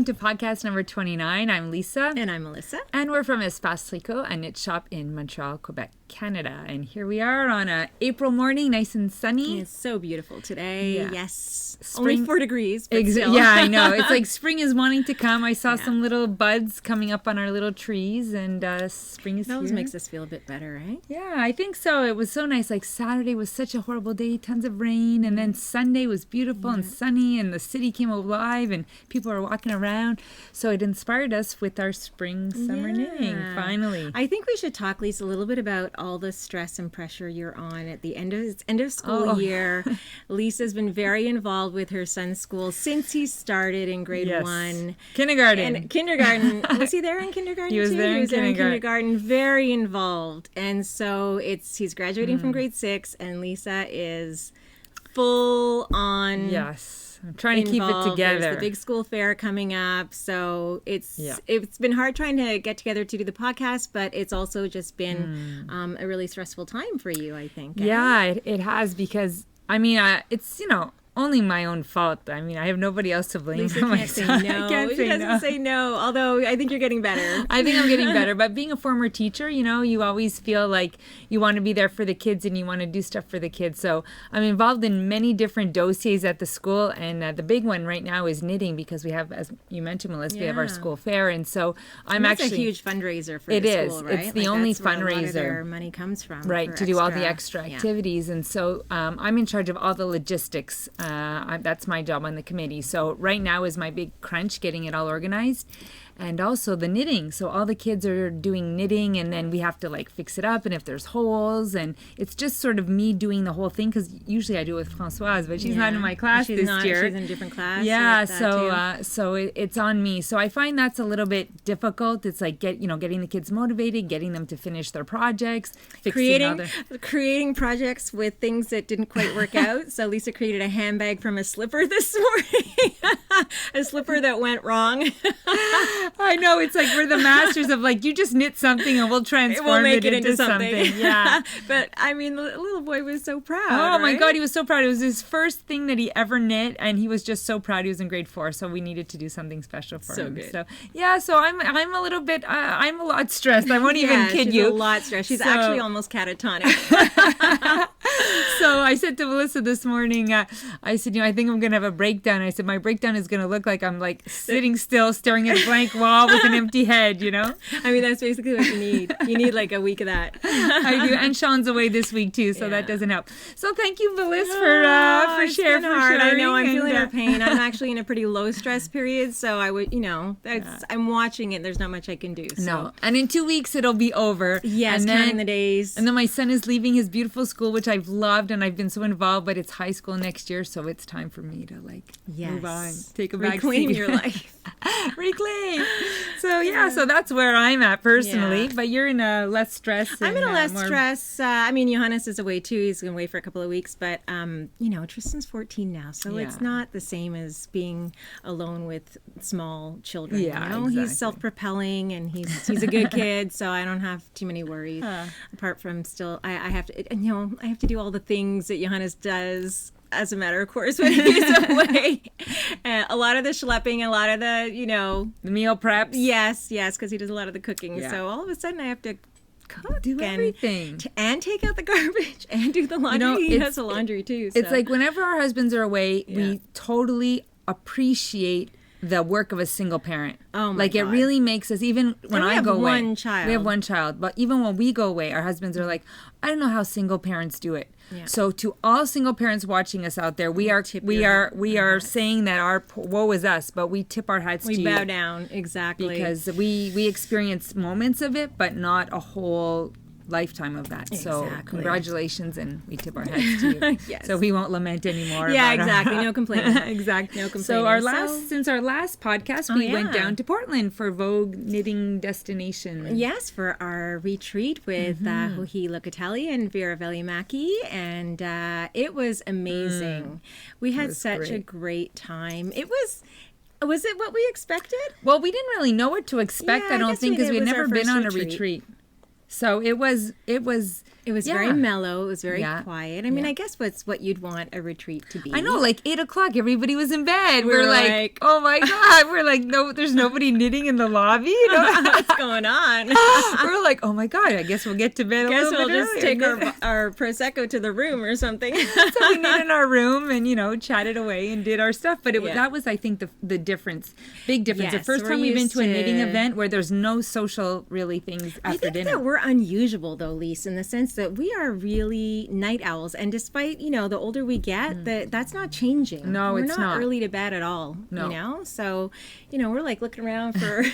to podcast number 29. I'm Lisa. And I'm Melissa. And we're from Espace Tricot, a knit shop in Montreal, Quebec, Canada. And here we are on a April morning, nice and sunny. It's so beautiful today. Yeah. Yes. Spring, only 4 degrees, but still. Yeah, I know. It's like spring is wanting to come. I saw some little buds coming up on our little trees, and spring is here. That always makes us feel a bit better, right? Yeah, I think so. It was so nice. Like Saturday was such a horrible day, tons of rain, and then Sunday was beautiful and sunny, and the city came alive, and people were walking around. So it inspired us with our spring summer knitting. Finally, I think we should talk, Lisa, a little bit about all the stress and pressure you're on at the end of school year. Lisa's been very involved with her son's school since he started in grade 1. Kindergarten. Was he there in kindergarten? He was too? there He was in there in kindergarten. kindergarten. Very involved, and so he's graduating from grade 6, and Lisa is full on. Yes. I'm trying to keep it together. There's the big school fair coming up, so it's been hard trying to get together to do the podcast, but it's also just been a really stressful time for you, I think. Yeah, it has, because I mean, it's only my own fault. I mean, I have nobody else to blame Lisa for can't myself. say no. I can't say no. Say no, although I think you're getting better. I think I'm getting better. But being a former teacher, you always feel like you want to be there for the kids and you want to do stuff for the kids. So I'm involved in many different dossiers at the school. And the big one right now is knitting, because we have, as you mentioned, Melissa, we have our school fair. And so that's a huge fundraiser for the school, right? It's the only fundraiser. That's where a lot of their money comes from. Right, to do all the extra activities. And so I'm in charge of all the logistics. That's my job on the committee. So right now is my big crunch, getting it all organized. And also the knitting. So all the kids are doing knitting, and then we have to fix it up, and if there's holes, and it's just sort of me doing the whole thing, because usually I do it with Françoise, but she's not in my class this year. She's in a different class. Yeah, so it's on me. So I find that's a little bit difficult. It's like getting the kids motivated, getting them to finish their projects, creating projects with things that didn't quite work out. So Lisa created a handbag from a slipper this morning, a slipper that went wrong. I know, it's like we're the masters of you just knit something and we'll transform it into something. Yeah. But I mean, the little boy was so proud. Oh my God, he was so proud. It was his first thing that he ever knit, and he was just so proud. He was in grade 4, so we needed to do something special for him. Good. So yeah, so I'm a little bit I'm a lot stressed. I won't even kid you. She's a lot stressed. She's actually almost catatonic. So I said to Melissa this morning, I said, I think I'm gonna have a breakdown. I said my breakdown is gonna look like I'm sitting still, staring at a blank wall with an empty head, I mean, that's basically what you need. You need a week of that. I do, and Sean's away this week too, so that doesn't help. So thank you, Melissa, for sharing. I know, I'm feeling her pain. I'm actually in a pretty low stress period, so I would, I'm watching it. There's not much I can do. So. No, and in 2 weeks it'll be over. Yes, and counting the days. And then my son is leaving his beautiful school, which I've loved, and I've been so involved. But it's high school next year, so it's time for me to move on, take a back seat. Reclaim your life. Reclaim. So so that's where I'm at personally. Yeah. But you're in a less stress. I'm in a less stress. I mean, Johannes is away too. He's going away for a couple of weeks. But Tristan's 14 now, so it's not the same as being alone with small children. Yeah, exactly. He's self-propelling, and he's a good kid, so I don't have too many worries. Apart from still, I have to I have to do all the things that Johannes does as a matter of course when he's away. A lot of the schlepping, a lot of the the meal preps. Yes, because he does a lot of the cooking. Yeah. So all of a sudden I have to cook, do everything, and take out the garbage, and do the laundry. He does the laundry too. So. It's like whenever our husbands are away, we totally appreciate the work of a single parent. Oh my God. It really makes us, even when I go away. We have one child, but even when we go away, our husbands are like, I don't know how single parents do it. Yeah. So to all single parents watching us out there, we are saying that our woe is us, but we tip our hats to you. We bow down, exactly. Because we experience moments of it, but not a whole lifetime of that. Exactly. So congratulations, and we tip our hats to you. Yes. So we won't lament anymore. Yeah, exactly. No complaining. Exactly. No complaining. So since our last podcast, we went down to Portland for Vogue Knitting Destinations. Yes, for our retreat with Locatelli and Veera Valimaki, and it was amazing. We had such a great time. Was it what we expected? Well, we didn't really know what to expect. I don't think, because we had never been on a retreat. So it was It was Yeah. very mellow. It was very Yeah. quiet. I mean, Yeah. I guess what's what you'd want a retreat to be. I know, like 8:00, everybody was in bed. We We're were like, like- oh my God. We're like, no, there's nobody knitting in the lobby. You know? What's going on? We're like, oh my God, I guess we'll get to bed a Guess little we'll bit just earlier. take our Prosecco to the room or something. So we knit in our room and, chatted away and did our stuff. But Yeah. that was, I think, the difference, big difference. The Yes, first we're time we've been used to a knitting to- event where there's no social really things I after think dinner. that we're unusual, though, Lise, in the sense that we are really night owls. And despite, the older we get, that's not changing. No, we're it's not not. early to bed at all, No. So, we're like looking around for...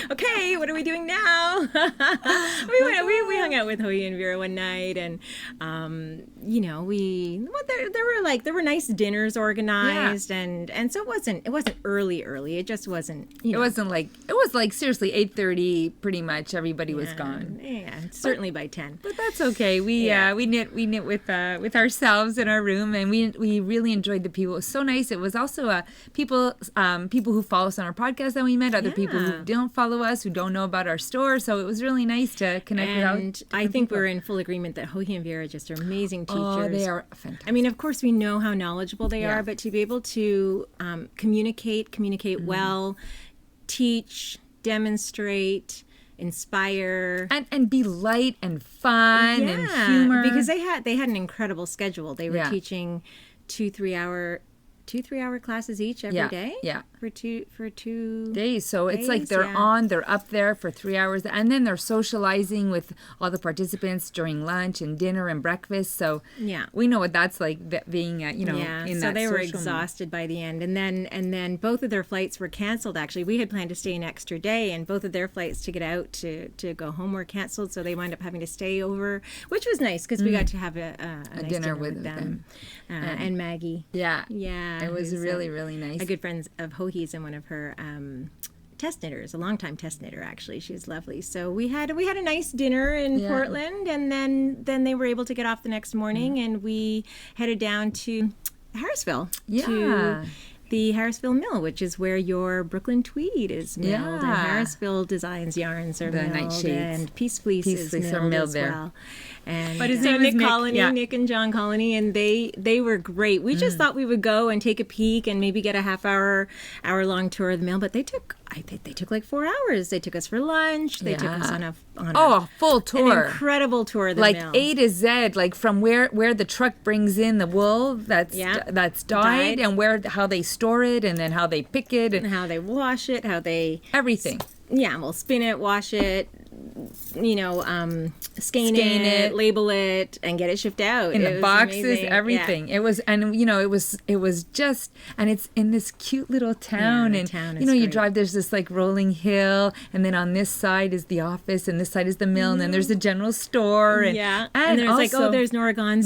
Okay, what are we doing now? we hung out with Joji and Veera one night, and there were nice dinners organized, and so it wasn't early. It just wasn't. It was like seriously 8:30. Pretty much everybody was gone. Yeah, certainly by 10. But that's okay. We knit with ourselves in our room, and we really enjoyed the people. It was so nice. It was also people who follow us on our podcast that we met, other people who don't follow us, who don't know about our store. So it was really nice to connect And I think we're in full agreement that Joji and Veera just are amazing teachers. Oh, they are fantastic. I mean, of course, we know how knowledgeable they are, but to be able to communicate well, teach, demonstrate, inspire, and be light and fun and humor. because they had an incredible schedule. They were Yeah. teaching 2-3 hour classes each every day. Yeah. For two Days. So it's like days, they're up there for 3 hours, and then they're socializing with all the participants during lunch and dinner and breakfast. So Yeah. we know what that's like being in so that they were social exhausted by the end, and then both of their flights were canceled. Actually, we had planned to stay an extra day, and both of their flights to get out to go home were canceled, so they wound up having to stay over, which was nice because we got to have a nice dinner with them. And Maggie. Yeah. It was who's really, really nice. a good friend of Joji's and one of her test knitters, a longtime test knitter actually. She's lovely. So we had a nice dinner in Portland, and then they were able to get off the next morning, and we headed down to Harrisville. To the Harrisville Mill, which is where your Brooklyn tweed is milled, and Harrisville Designs yarns are milled, nightshades. and Peace Fleece is milled as there. well. And But his so name is Nick Nick, Colony, Nick and John Colony, and they were great. We just thought we would go and take a peek and maybe get a hour long tour of the mill, but they took like 4 hours. They took us for lunch. They took us on a full tour. an incredible tour of the like mill. A to Z, like from where the truck brings in the wool that's dyed, and how they store it, and then how they pick it, and how they wash it, how they everything. Yeah, we'll spin it, wash it, skein it, label it, and get it shipped out. In the boxes, amazing. everything. It was, and it was just, and it's in this cute little town, the and town is you great. drive. There's this like rolling hill, and then on this side is the office, and this side is the mill, and then there's the general store, and there's also, there's Noragon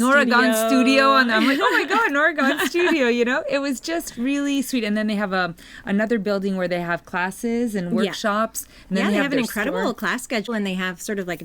Studio, and I'm like, oh my God, Noragon Studio. It was just really sweet. And then they have another building where they have classes and workshops. And then they have an their incredible store. class schedule, and they have sort of like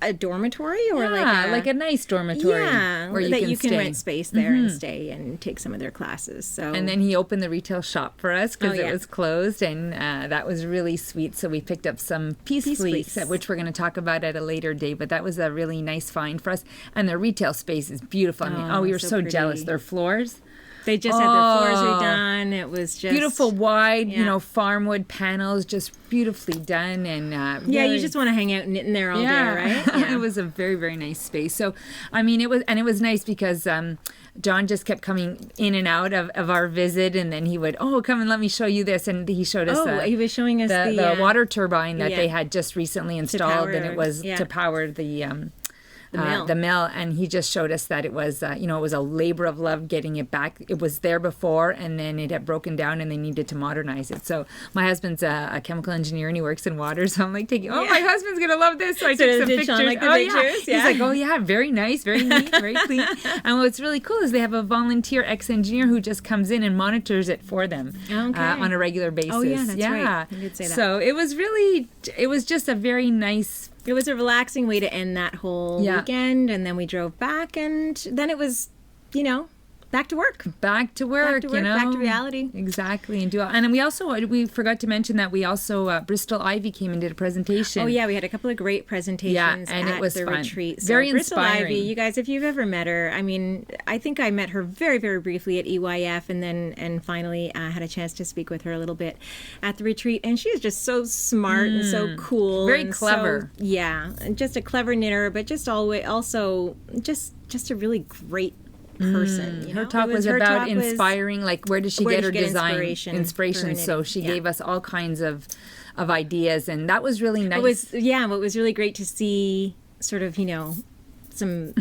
a dormitory or like a nice dormitory where you can stay. rent space there and stay and take some of their classes. So and then he opened the retail shop for us because it yeah. was closed, and that was really sweet. So we picked up some Peace Fleece, which we're going to talk about at a later date. But that was a really nice find for us, and their retail space is beautiful. I mean, we were so jealous. Their floors. They just had their floors redone. It was just beautiful, wide, farm wood panels, just beautifully done, and you just want to hang out knitting there all day, right? Yeah. It was a very, very nice space. So, I mean, it was nice because John just kept coming in and out of our visit, and then he would, come and let me show you this, and he showed us. He was showing us the water turbine that they had just recently installed, and it was to power the mill, and he just showed us that it was it was a labor of love getting it back. It was there before, and then it had broken down, and they needed to modernize it. So my husband's a chemical engineer, and he works in water, so I'm like my husband's gonna love this. So I took some pictures. Sean like the pictures? Yeah. He's like, very nice, very neat, very clean. And what's really cool is they have a volunteer ex-engineer who just comes in and monitors it for them on a regular basis. Oh yeah, that's right. You did say that. So it was just a very nice. It was a relaxing way to end that whole weekend, and then we drove back, and then it was, back to work. Back to work, you know. Back to reality. Exactly. And we also, we forgot to mention that we also, Bristol Ivy came and did a presentation. Oh, yeah. We had a couple of great presentations and at it was the fun. retreat. So Very Bristol inspiring. Ivy, you guys, if you've ever met her, I mean, I think I met her very, very briefly at EYF and finally had a chance to speak with her a little bit at the retreat. And she is just so smart and so cool. Very and clever. So, yeah. Just a clever knitter, but just also just a really great person. You Her know? talk was about inspiring, like where does she get her design inspiration? So she gave us all kinds of ideas, and that was really nice. What was really great to see, sort of, you know, some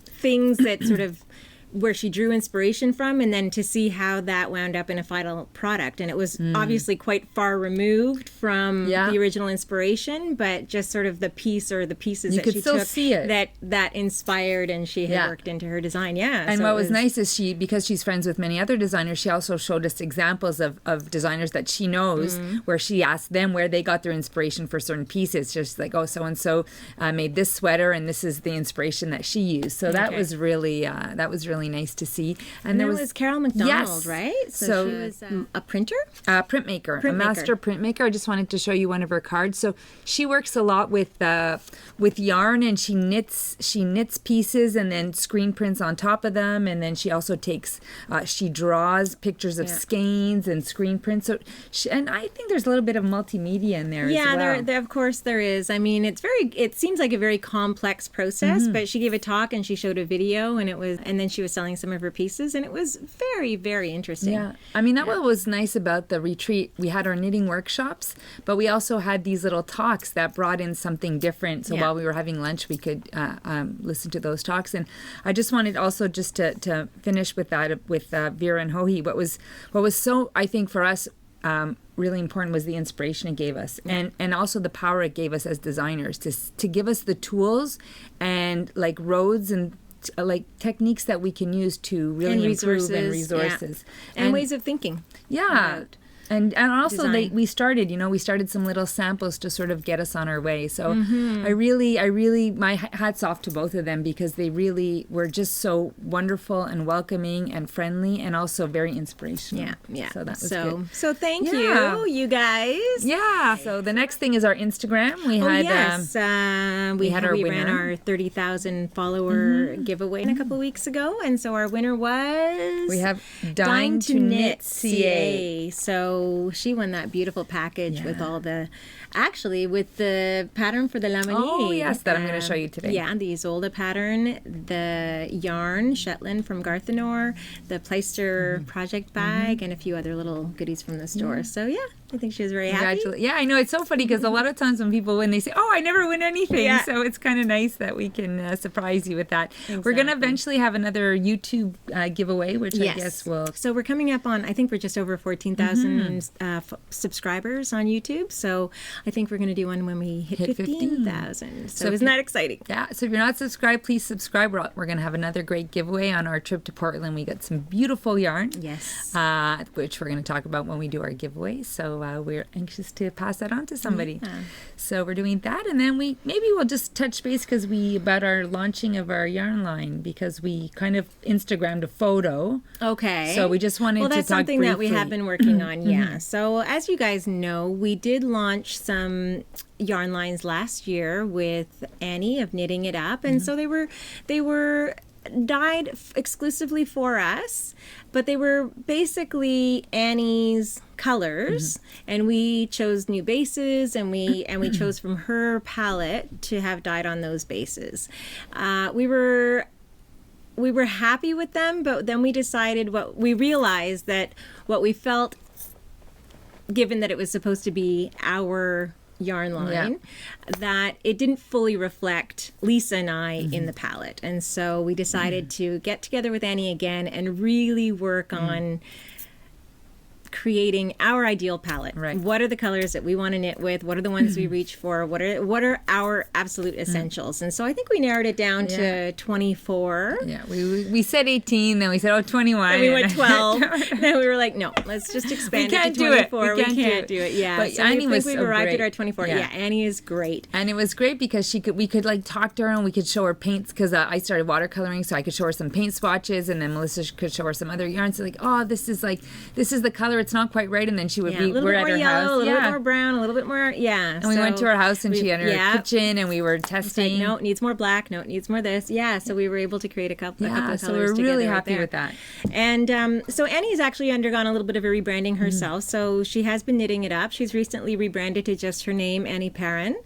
things that sort of where she drew inspiration from, and then to see how that wound up in a final product. And it was obviously quite far removed from the original inspiration, but just sort of the piece or the pieces that she took see it. that inspired and she had worked into her design. Yeah. And so what was nice is because she's friends with many other designers, she also showed us examples of designers that she knows where she asked them where they got their inspiration for certain pieces. Just like, oh, so-and-so made this sweater and this is the inspiration that she used. So that was really nice to see. And there was Carol McDonald, right? So she was a printer? Printmaker, a master printmaker. I just wanted to show you one of her cards. So she works a lot with yarn, and she knits pieces and then screen prints on top of them, and then she also she draws pictures of skeins and screen prints. So and I think there's a little bit of multimedia in there as well. Yeah, there of course there is. I mean, it seems like a very complex process, but she gave a talk and she showed a video, and then she was selling some of her pieces, and it was very, very interesting. Yeah, I mean, what was nice about the retreat, we had our knitting workshops, but we also had these little talks that brought in something different. So while we were having lunch, we could listen to those talks. And I just wanted also just to finish with that, with Veera and Joji. What was so, I think, for us, really important was the inspiration it gave us, and also the power it gave us as designers to give us the tools and like roads and like techniques that we can use to really improve and resources and ways of thinking. Yeah. And also we started some little samples to sort of get us on our way. So I really my hats off to both of them, because they really were just so wonderful and welcoming and friendly, and also very inspirational. Yeah. So that was good. So thank you guys. Yeah. So the next thing is our Instagram. We ran our 30,000 follower giveaway a couple weeks ago, and so our winner was Dine to Knit CA. So she won that beautiful package with with the pattern for the lamini. Oh, yes, that I'm going to show you today. Yeah, the Isolde pattern, the yarn, Shetland from Garthenor, the Pleister project bag, and a few other little goodies from the store. So, I think she was very happy. Yeah, I know. It's so funny because a lot of times when people win, they say, oh, I never win anything. Yeah. So it's kind of nice that we can surprise you with that. Exactly. We're going to eventually have another YouTube giveaway, which I guess will... So we're coming up on, I think we're just over 14,000 subscribers on YouTube. So I think we're going to do one when we hit 15,000. So isn't that exciting? Yeah. So if you're not subscribed, please subscribe. We're going to have another great giveaway on our trip to Portland. We got some beautiful yarn. Yes. Which we're going to talk about when we do our giveaway. So we're anxious to pass that on to somebody. Yeah. So we're doing that, and then we'll just touch base about our launching of our yarn line, because we kind of Instagrammed a photo. Okay. So we just wanted to talk that's something briefly. That we have been working on. Yeah. So as you guys know, we did launch some yarn lines last year with Annie of Knitting It Up, and so they were dyed exclusively for us, but they were basically Annie's colors, and we chose new bases, and we chose from her palette to have dyed on those bases. We were happy with them, but then we realized that what we felt, given that it was supposed to be our yarn line, that it didn't fully reflect Lisa and I in the palette. And so we decided to get together with Annie again and really work on creating our ideal palette. Right. What are the colors that we want to knit with? What are the ones we reach for? What are our absolute essentials? And so I think we narrowed it down to 24. Yeah, we said 18, then we said 21. Then we went 12. Then we were like, no, let's just expand it to 24. We can't do it. Yeah. But so Annie we've was arrived great. at our 24. Yeah, Annie is great. And it was great because we could like talk to her, and we could show her paints, because I started watercoloring, so I could show her some paint swatches, and then Melissa could show her some other yarns. So like, oh, this is the color. It's not quite right, and then she would be. A little we're bit at more her yellow, house. a little bit more brown, a little bit more. Yeah. And we went to her house, and she had her kitchen, and we were testing. No, it needs more black. No, it needs more this. Yeah. So we were able to create a couple of colors. So we're really happy with that. And so Annie's actually undergone a little bit of a rebranding herself. So she has been knitting it up. She's recently rebranded to just her name, Annie Perrin,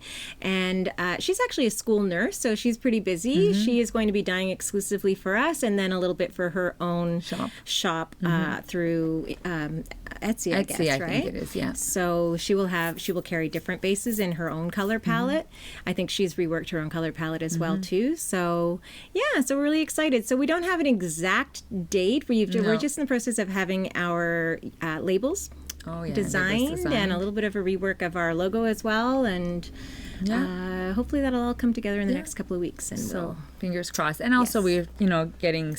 and she's actually a school nurse, so she's pretty busy. She is going to be dyeing exclusively for us, and then a little bit for her own shop through Etsy, I guess, right? I think it is, yeah. So she will carry different bases in her own color palette. I think she's reworked her own color palette as well too. So yeah, so we're really excited. So we don't have an exact date. We're just in the process of having our labels designed and a little bit of a rework of our logo as well, and hopefully that'll all come together in the next couple of weeks. And so fingers crossed. And also we're getting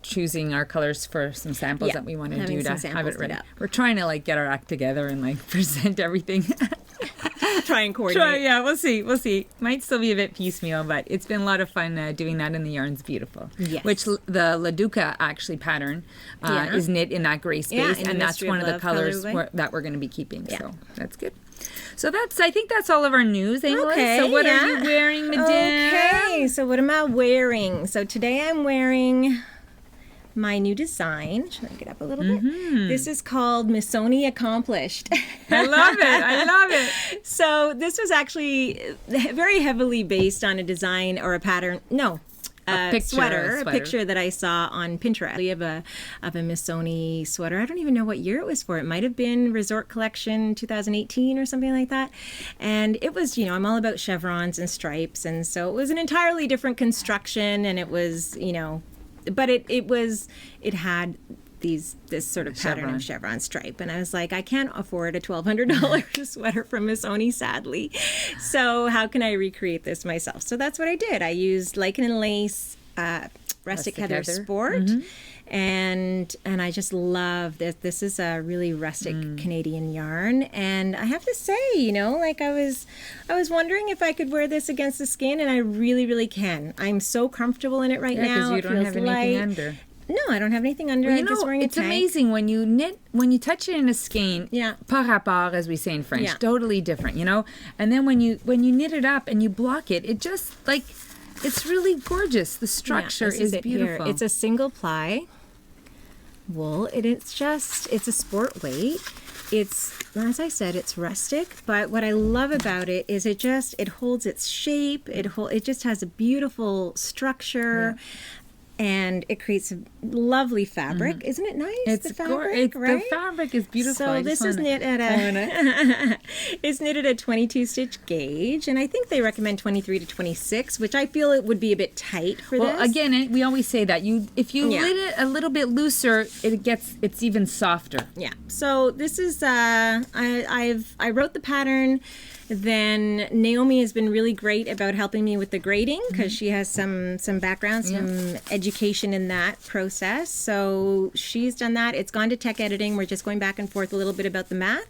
choosing our colors for some samples that we want to do to have it ready. We're trying to get our act together and present everything. Try and coordinate. We'll see. Might still be a bit piecemeal, but it's been a lot of fun doing that, and the yarn's beautiful. Yes. Which the La Duca actually pattern is knit in that gray space, and that's one of the colors that we're going to be keeping. Yeah. So that's good. So I think that's all of our news, Angela. Okay, so what are you wearing, Madame? Okay, so what am I wearing? So today I'm wearing my new design. Should I get up a little bit? This is called Missoni Accomplished. I love it. So this was actually very heavily based on a design or a pattern. No. A picture that I saw on Pinterest of a Missoni sweater. I don't even know what year it was for. It might have been Resort Collection 2018 or something like that. And it was, I'm all about chevrons and stripes, and so it was an entirely different construction, and it was, but it had this sort of pattern of chevron stripe, and I was like, I can't afford a $1,200 sweater from Missoni, sadly. So how can I recreate this myself? So that's what I did. I used lichen and lace, rustic heather sport, and I just love this. This is a really rustic Canadian yarn, and I have to say, I was wondering if I could wear this against the skin, and I really, really can. I'm so comfortable in it right now. Because you don't have anything under. No, I don't have anything under. I'm just wearing a tank. It's amazing when you knit, when you touch it in a skein. Par rapport, as we say in French, totally different, And then when you knit it up and you block it, it just it's really gorgeous. The structure is beautiful. Here. It's a single ply wool. It's a sport weight. It's, as I said, it's rustic, but what I love about it is it holds its shape. It just has a beautiful structure. And it creates a lovely fabric. Isn't it nice? It's the fabric, right? The fabric is beautiful. So this is knit at it's knitted at 22 stitch gauge, and I think they recommend 23 to 26, which I feel it would be a bit tight for this. Well, again, we always say that if you knit it a little bit looser, it's even softer. Yeah. So this is I wrote the pattern. Then Naomi has been really great about helping me with the grading, because she has some background, some education in that process. So she's done that. It's gone to tech editing. We're just going back and forth a little bit about the math.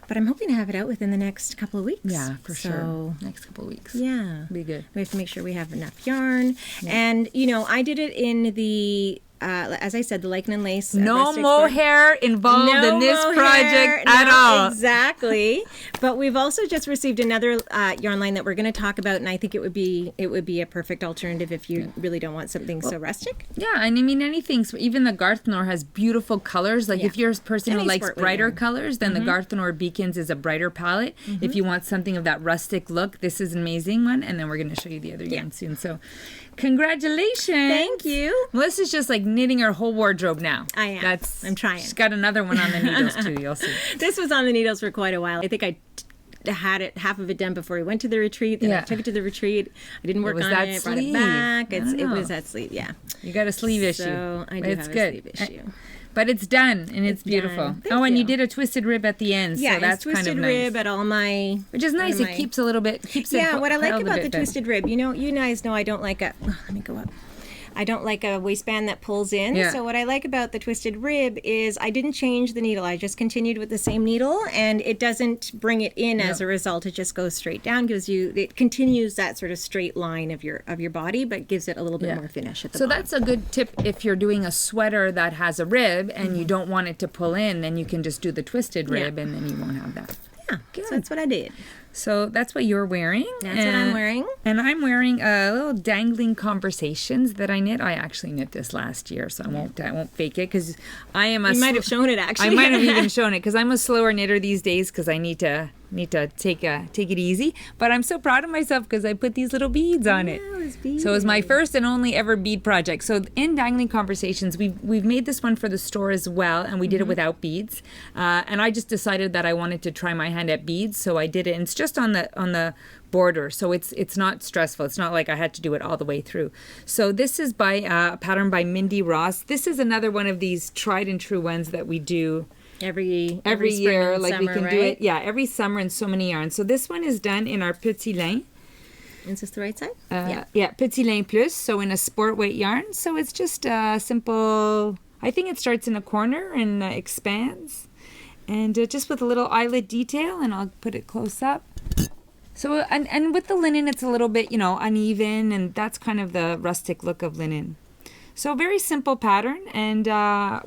But I'm hoping to have it out within the next couple of weeks. Yeah, for sure. Next couple of weeks. Yeah. Be good. We have to make sure we have enough yarn. Yeah. And, I did it in the... as I said, the lichen and lace. No mohair involved in this project at all. Exactly. But we've also just received another yarn line that we're going to talk about, and I think it would be a perfect alternative if you really don't want something so rustic. Yeah, and I mean anything. So even the Garthenor has beautiful colors. If you're a person who likes brighter colors, then the Garthenor Beacons is a brighter palette. If you want something of that rustic look, this is an amazing one. And then we're going to show you the other yarn soon. So congratulations. Thank you. Melissa's just knitting her whole wardrobe now. I am. I'm trying. She's got another one on the needles too. You'll see. This was on the needles for quite a while. I think I had half of it done before we went to the retreat. Then I took it to the retreat. I didn't work on it. Brought it back. It was that sleeve. Yeah. You got a sleeve issue. So I do have a sleeve issue. But it's done, and it's beautiful. Thank and you. you did a twisted rib at the end, Yeah, so that's it's twisted kind of rib nice. at all my... Which is nice. It keeps a little bit, Yeah, what I like held a about bit the better. twisted rib, you guys know I don't like a... Oh, let me go up. I don't like a waistband that pulls in. Yeah. So what I like about the twisted rib is I didn't change the needle. I just continued with the same needle, and it doesn't bring it in as a result. It just goes straight down. It continues that sort of straight line of your body, but gives it a little bit more finish at the So bottom. that's a good tip if you're doing a sweater that has a rib and you don't want it to pull in, then you can just do the twisted rib and then you won't have that. Yeah, so that's what I did. So that's what you're wearing. That's what I'm wearing. And I'm wearing a little dangling conversations that I knit. I actually knit this last year, so I won't fake it because I am a. You might have shown it actually. I might have even shown it because I'm a slower knitter these days because I need to take it easy. But I'm so proud of myself because I put these little beads on it. So it was my first and only ever bead project. So in Dangling Conversations, we've made this one for the store as well, and we did it without beads. And I just decided that I wanted to try my hand at beads, so I did it. And it's just on the border, so it's not stressful. It's not like I had to do it all the way through. So this is by a pattern by Mindy Ross. This is another one of these tried and true ones that we do every every spring year, and like summer, we can right? do it every summer in so many yarns. So this one is done in our petit lin. Is this the right side? Petit lin plus, so in a sport weight yarn. So it's just a simple, I think it starts in a corner and expands, and just with a little eyelet detail, and I'll put it close up. So and with the linen, it's a little bit uneven, and that's kind of the rustic look of linen. So very simple pattern, and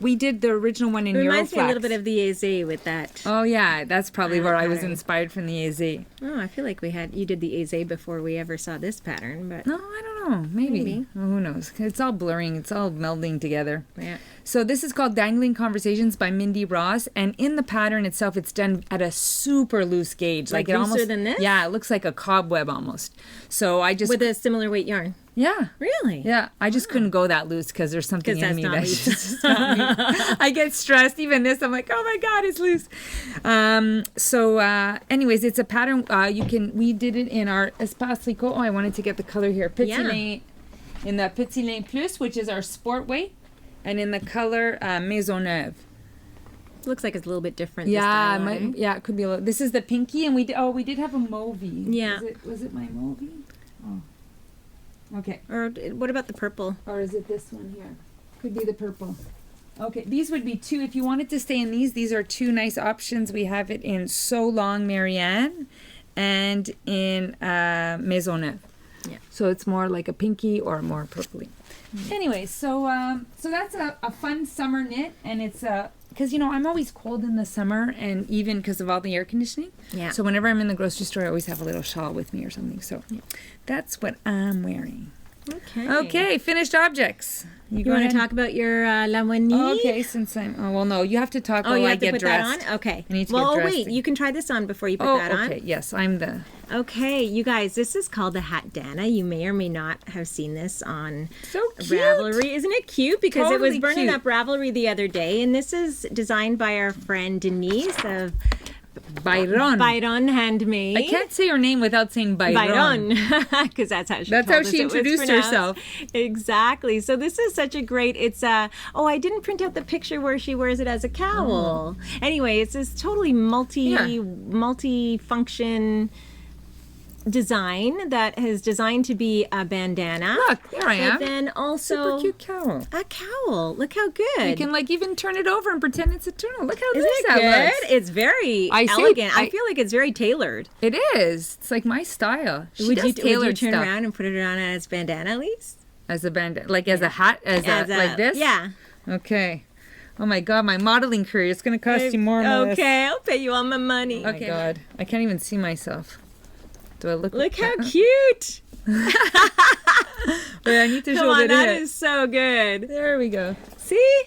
we did the original one in Euroflax. It reminds me a little bit of the Aze with that. Oh yeah, that's probably where I was pattern. inspired from the AZ. Oh, I feel like you did the Aze before we ever saw this pattern, but No, I don't know. Maybe. Well, who knows? It's all blurring. It's all melding together. yeah. So this is called Dangling Conversations by Mindy Ross, and in the pattern itself, it's done at a super loose gauge, Like it looser almost than this? Yeah, it looks like a cobweb almost. So I just With a similar weight yarn. yeah. Really? Yeah, I just couldn't go that loose because there's something 'Cause in that's me not that's me. just not me. I get stressed. Even this, I'm like, oh my god, it's loose. Anyways, it's a pattern. We did it in our Espace Tricot. Oh, I wanted to get the color here. Petit lin, in the Petit Lin Plus, which is our sport weight, and in the color Maisonneuve. Looks like it's a little bit different. Yeah, this style, it could be a little. This is the pinky, and we did have a mauvey. Yeah. Was it my mauvey? Oh. Okay. Or what about the purple? Or is it this one here? Could be the purple. Okay, these would be two. If you wanted to stay in these are two nice options. We have it in So Long Marianne and in Maisonneuve. Yeah. So it's more like a pinky or more purpley. Anyway, so that's a fun summer knit, and it's because I'm always cold in the summer, and even because of all the air conditioning. Yeah. So whenever I'm in the grocery store, I always have a little shawl with me or something. So that's what I'm wearing. Okay. Okay, finished objects. You want to talk about your lamoignon? Okay, since I'm. Oh well, no, you have to talk Oh, while you I have to get put dressed. that on? Okay. I need to well, get dressed. wait. You can try this on before you put Oh, that on. okay. Yes, I'm the. Okay, you guys, this is called the Bandana. You may or may not have seen this on So cute. Ravelry. Isn't it cute? Because it was Totally burning cute. up Ravelry the other day. And this is designed by our friend Denise of Byron. Handmade. I can't say her name without saying Byron. Because that's how she That's told how us she it was introduced pronounced. herself. Exactly. So this is such a great. It's I didn't print out the picture where she wears it as a cowl. Anyway, it's this totally multi-function design that is designed to be a bandana. Look, there I am. But then also Super cute cowl. a cowl. Look how good. You can even turn it over and pretend it's a tuna. Look how Isn't nice it that good? looks. It's very I see. elegant. I I- feel like it's very tailored. It is. It's like my style. She does Would you tailored turn stuff around and put it on as bandana at least? as a bandana, as a hat, like this. Yeah. Okay. Oh my God, my modeling career. It's going to cost you more than this. Okay, I'll pay you all my money. Oh my God, I can't even see myself. Do I look? Look how cute. Wait, I need to Come show on, the that knit. is so good. There we go. See?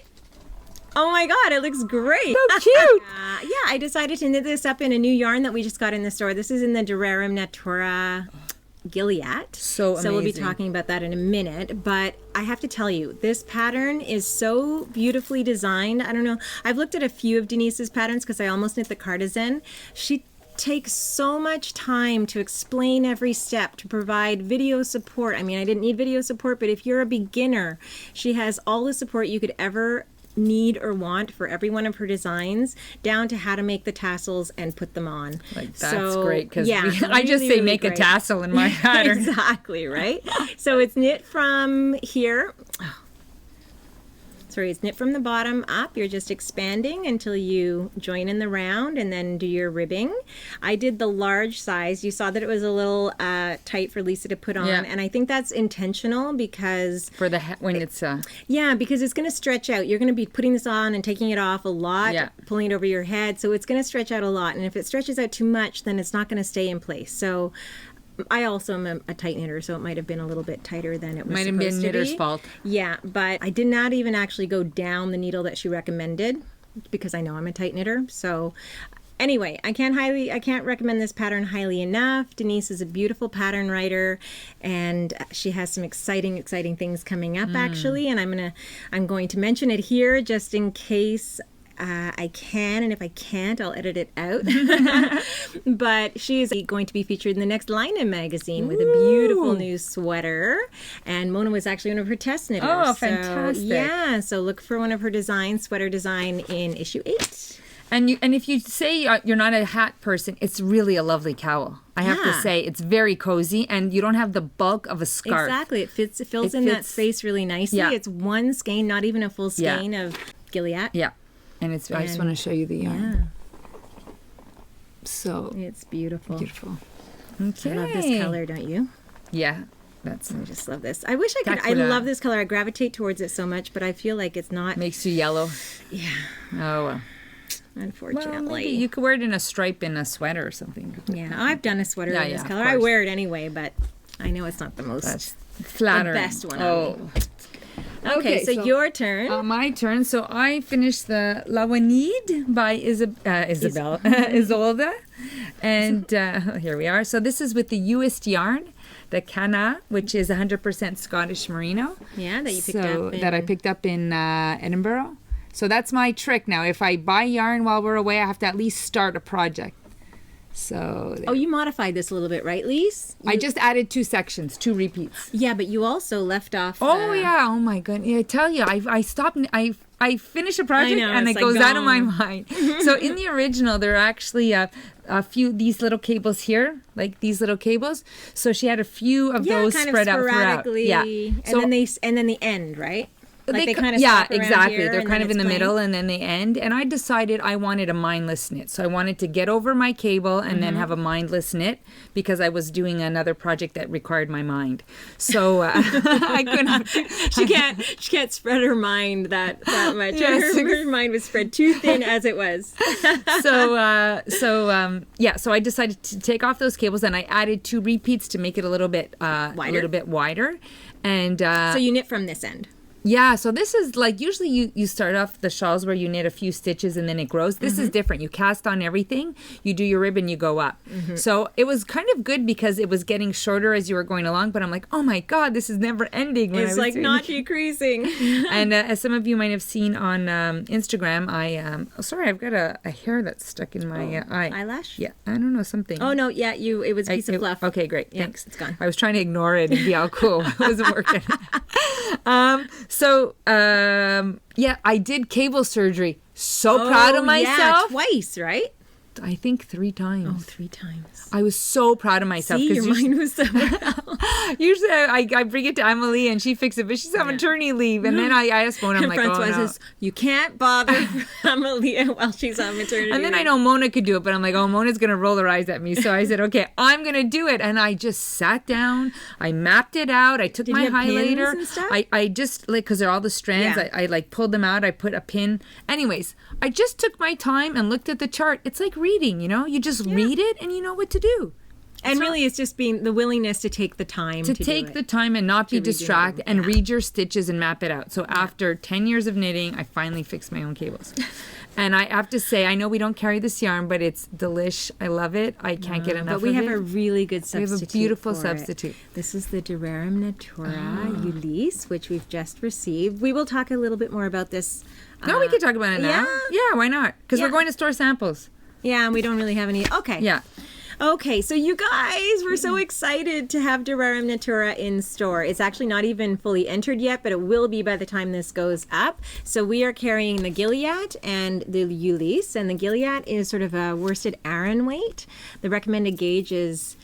Oh my God, it looks great. So cute. Yeah, I decided to knit this up in a new yarn that we just got in the store. This is in the Durarium Natura Gilead. So we'll be amazing. talking about that in a minute. But I have to tell you, this pattern is so beautifully designed. I don't know. I've looked at a few of Denise's patterns because I almost knit the Cardigan. She takes so much time to explain every step, to provide video support. I mean, I didn't need video support, but if you're a beginner, she has all the support you could ever need or want for every one of her designs, down to how to make the tassels and put them on. Like, that's great, because I just say really make great. a tassel in my pattern. Exactly, right? So it's knit from here. Sorry, it's knit from the bottom up. You're just expanding until you join in the round and then do your ribbing. I did the large size. You saw that it was a little tight for Lisa to put on. Yeah. And I think that's intentional because... For the when it's... Yeah, because it's going to stretch out. You're going to be putting this on and taking it off a lot, pulling it over your head. So it's going to stretch out a lot. And if it stretches out too much, then it's not going to stay in place. So... I also am a tight knitter, so it might have been a little bit tighter than it was Might have supposed been to knitter's be. fault. Yeah, but I did not even actually go down the needle that she recommended because I know I'm a tight knitter. So anyway, I can't recommend this pattern highly enough. Denise is a beautiful pattern writer, and she has some exciting things coming up actually, and I'm going to mention it here just in case I can, and if I can't, I'll edit it out. But she is going to be featured in the next Linen magazine with a beautiful new sweater. And Mona was actually one of her test knitters. Oh, fantastic. Yeah, so look for one of her designs, sweater design in issue 8. And if you say you're not a hat person, it's really a lovely cowl. I have to say, it's very cozy, and you don't have the bulk of a scarf. Exactly. It fills in that space really nicely. Yeah. It's one skein, not even a full skein of Gilead. Yeah. And I just want to show you the yarn. So it's beautiful. Beautiful. Okay. I love this color, don't you? Yeah. I just love this. I wish I could. I love this color. I gravitate towards it so much, but I feel like it's not. Makes you yellow. Yeah. Oh, well. Unfortunately. Well, maybe you could wear it in a stripe in a sweater or something. Yeah, I've done a sweater in this color. I wear it anyway, but I know it's not the most flattering. The best one on me. Okay, so your turn. My turn. So I finished the La Wanide by Isolda. And here we are. So this is with the Uist yarn, the Cana, which is 100% Scottish merino. Yeah, that you picked up. That I picked up in Edinburgh. So that's my trick now. If I buy yarn while we're away, I have to at least start a project. So you modified this a little bit, right, Lise? I just added 2 sections, 2 repeats. Yeah, but you also left off. Oh my goodness! I tell you, I stopped. I finish a project and it goes out of my mind. So in the original, there are actually a few these little cables here, like these little cables. So she had a few of those spread out throughout. Yeah, and then the end, right? Like they kind of exactly. Here, they're kind of in the middle, and then they end. And I decided I wanted a mindless knit, so I wanted to get over my cable and then have a mindless knit because I was doing another project that required my mind. So I couldn't. She can't spread her mind that much. Yes. Her mind was spread too thin as it was. So I decided to take off those cables, and I added 2 repeats to make it a little bit wider. And so you knit from this end. Yeah, so this is like usually you start off the shawls where you knit a few stitches and then it grows. This is different. You cast on everything, you do your ribbon, you go up. So it was kind of good because it was getting shorter as you were going along, but I'm like, oh my God, this is never ending. It's like not decreasing. And as some of you might have seen on Instagram, I've got a hair that's stuck in my eye. Eyelash? Yeah, I don't know, something. Oh no, yeah, it was a piece of fluff. Okay, great, thanks. It's gone. I was trying to ignore it and be all cool. It wasn't working. I did cable surgery. So proud of myself. Yeah, twice, right? I think 3 times. Oh, 3 times. I was so proud of myself. See, your mind was somewhere else. Usually I bring it to Emily and she fixes it, but she's on maternity leave. And then I asked Mona, I'm like, says, you can't bother Emily while she's on maternity And then I know Mona could do it, but I'm like, Mona's going to roll her eyes at me. So I said, okay, I'm going to do it. And I just sat down. I mapped it out. I took my highlighter. Pins and stuff? I just, because they're all the strands, I pulled them out. I put a pin. Anyways, I just took my time and looked at the chart. It's like reading, you just read it and you know what to do. And really, it's just being the willingness to take the time to take the time and not be distracted and read your stitches and map it out. So after 10 years of knitting, I finally fixed my own cables. And I have to say, I know we don't carry this yarn, but it's delish. I love it. I can't get enough of it. But we have a really good substitute. We have a beautiful substitute. This is the Durarium Natura Ulisse, which we've just received. We will talk a little bit more about this. No, we can talk about it now. Yeah, why not? Because we're going to store samples. Yeah, and we don't really have any. Okay. Yeah. Okay, so you guys, we're so excited to have Durarum Natura in store. It's actually not even fully entered yet, but it will be by the time this goes up. So we are carrying the Gilead and the Ulysse, and the Gilead is sort of a worsted Aran weight. The recommended gauge is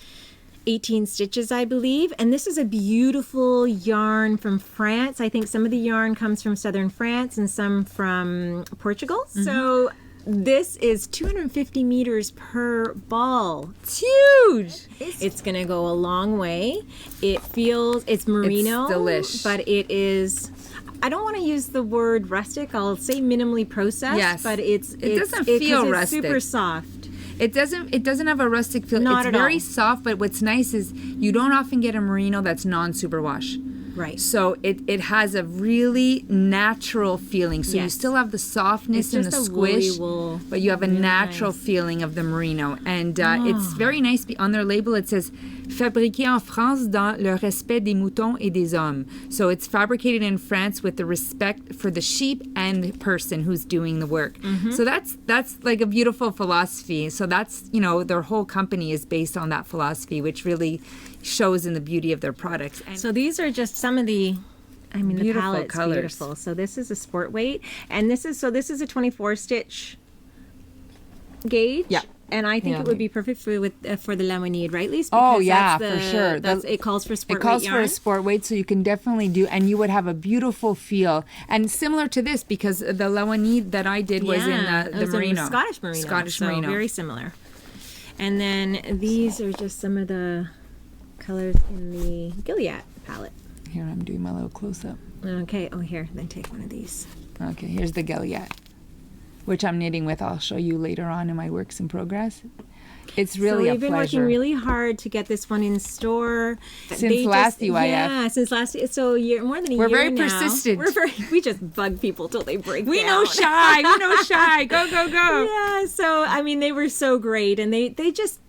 18 stitches, I believe. And this is a beautiful yarn from France. I think some of the yarn comes from southern France and some from Portugal. So this is 250 meters per ball. It's huge. It's going to go a long way. It's merino. It's delish. But it is, I don't want to use the word rustic. I'll say minimally processed. Yes. But It doesn't feel it's rustic. super soft. It doesn't have a rustic feel. Not it's at very all. soft, but what's nice is you don't often get a merino that's non-superwash. Right. So it has a really natural feeling. So you Yes. still have the softness It's and just the a woolly squish, wool. but you have a Really natural nice. feeling of the merino. And it's very nice. On their label, it says, fabriqué en France dans le respect des moutons et des hommes. So it's fabricated in France with the respect for the sheep and the person who's doing the work. So that's like a beautiful philosophy. So that's, their whole company is based on that philosophy, which really shows in the beauty of their products. And So these are just some of the, the Beautiful palette's colors. beautiful. So this is a sport weight, and this is a 24 stitch gauge. Yeah. And I think Yeah. it would be perfect for the Lemonade, right, Lise? Oh, Because yeah, that's for sure. It calls for sport It calls weight for yarn. a sport weight, so you can definitely do, and you would have a beautiful feel. And similar to this, because the Lemonade that I did was in it the was merino. Scottish merino. Scottish so merino. very similar. And then these are just some of the colors in the Gilead palette. Here, I'm doing my little close-up. Okay. Oh, here. Then take one of these. Okay, here's the Gilead, which I'm knitting with. I'll show you later on in my works in progress. It's really so a we've been pleasure. working really hard to get this one in store Since last UIF. Yeah, since last. So more than a We're year very now. persistent. We just bug people till they break We down. know shy. We know shy. Go, go, go. Yeah. So they were so great, and they just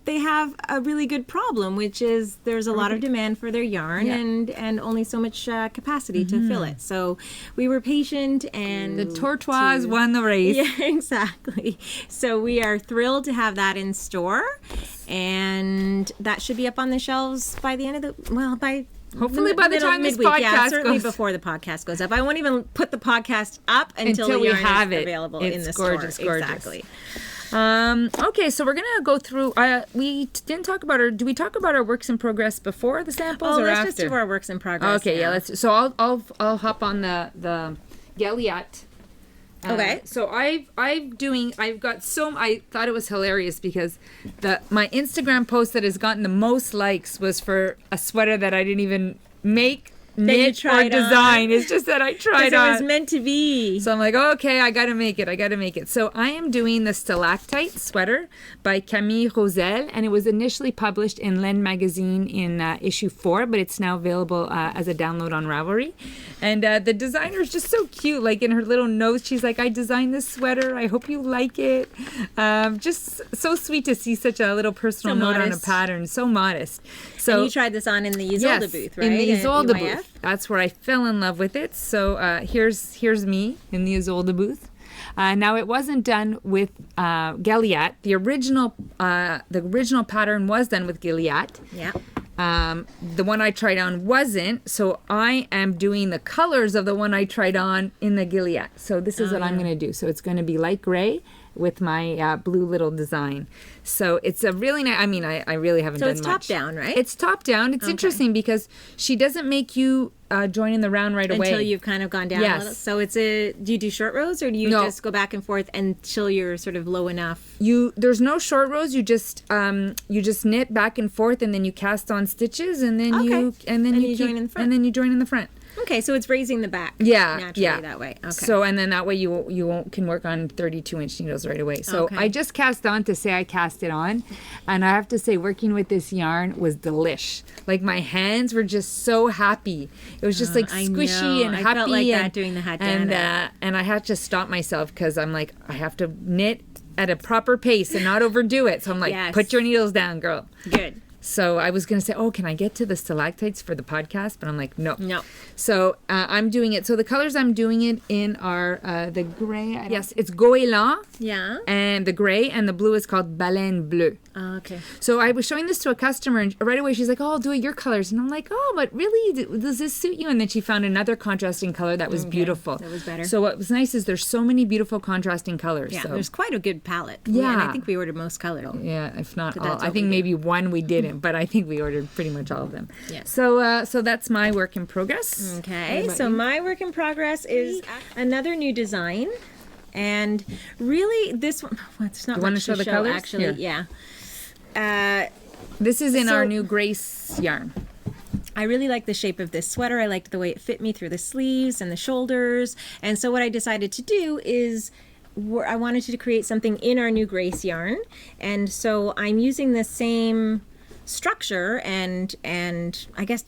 they have a really good problem, which is there's a lot of demand for their yarn Yeah. and only so much capacity to fill it. So we were patient, and The Tortoise won the race. yeah, exactly. So we are thrilled to have that in store, and that should be up on the shelves by the end of Hopefully by the time this midweek. Yeah, podcast certainly goes- before the podcast goes up. I won't even put the podcast up until the we yarn have is it. available It's in the gorgeous, store. gorgeous. Exactly. Okay, so we're gonna go through. We didn't talk about our. Do we talk about our works in progress before the samples Oh, or let's after? just do our works in progress. Okay, yeah. now. Let's. So I'll hop on the Gilead. Okay. So I thought it was hilarious because my Instagram post that has gotten the most likes was for a sweater that I didn't even make, knit, or tried on. design. It's just that I tried Because on. it was meant to be. So I'm like, okay, I gotta make it. So I am doing the Stalactite sweater by Camille Rosel, and it was initially published in Len magazine in issue 4, but it's now available as a download on Ravelry. And the designer is just so cute. Like in her little notes, she's like, I designed this sweater. I hope you like it. Just so sweet to see such a little personal So note on a modest. pattern. So modest. So And you tried this on in the Isolde booth, right? in the At Isolde UIF? booth. That's where I fell in love with it. So here's me in the Isolde booth. Now it wasn't done with Gilead. The original pattern was done with Gilead. Yeah. The one I tried on wasn't, so I am doing the colors of the one I tried on in the Gilead. So this is what I'm going to do. So it's going to be light gray with my blue little design. So it's a really nice, I really haven't So done it's much. top down, right? It's top down. It's interesting because she doesn't make you join in the round right away. Until you've kind of gone down Yes. a little. So do you do short rows, or do you No. just go back and forth until you're sort of low enough? There's no short rows. You just knit back and forth, and then you cast on stitches, and then Okay. you join in the front. and then you join in the front. Okay, so it's raising the back. Yeah, naturally yeah. that way. Okay. So and then that way you can work on 32-inch needles right away. So Okay. I just cast on to say I cast it on, and I have to say working with this yarn was delish. Like my hands were just so happy. It was just like I squishy know. and I happy. felt like that and, doing the hat and Dana. and I had to stop myself because I'm like I have to knit at a proper pace and not overdo it. So I'm like, Yes. put your needles down, girl. Good. So I was going to say, oh, can I get to the stalactites for the podcast? But I'm like, no. No. So I'm doing it. So the colors I'm doing it in are the gray. Yes, it's goéland. Yeah. And the gray, and the blue is called baleine bleue. Oh, okay. So I was showing this to a customer, and right away she's like, oh, I'll do it your colors. And I'm like, oh, but really, does this suit you? And then she found another contrasting color that was beautiful. That was better. So what was nice is there's so many beautiful contrasting colors. Yeah, so. there's quite a good palette. Yeah. And I think we ordered most colors. Yeah, if not So all. that's I what think we maybe one we didn't, but I think we ordered pretty much all of them. Yes. So that's my work in progress. Okay, so my work in progress is another new design. And really, this one, well, it's not You much want to show the colors? actually. Here. Yeah. This is in So- our new Grace yarn. I really like the shape of this sweater. I liked the way it fit me through the sleeves and the shoulders. And so what I decided to do is I wanted to create something in our new Grace yarn. And so I'm using the same structure and I guess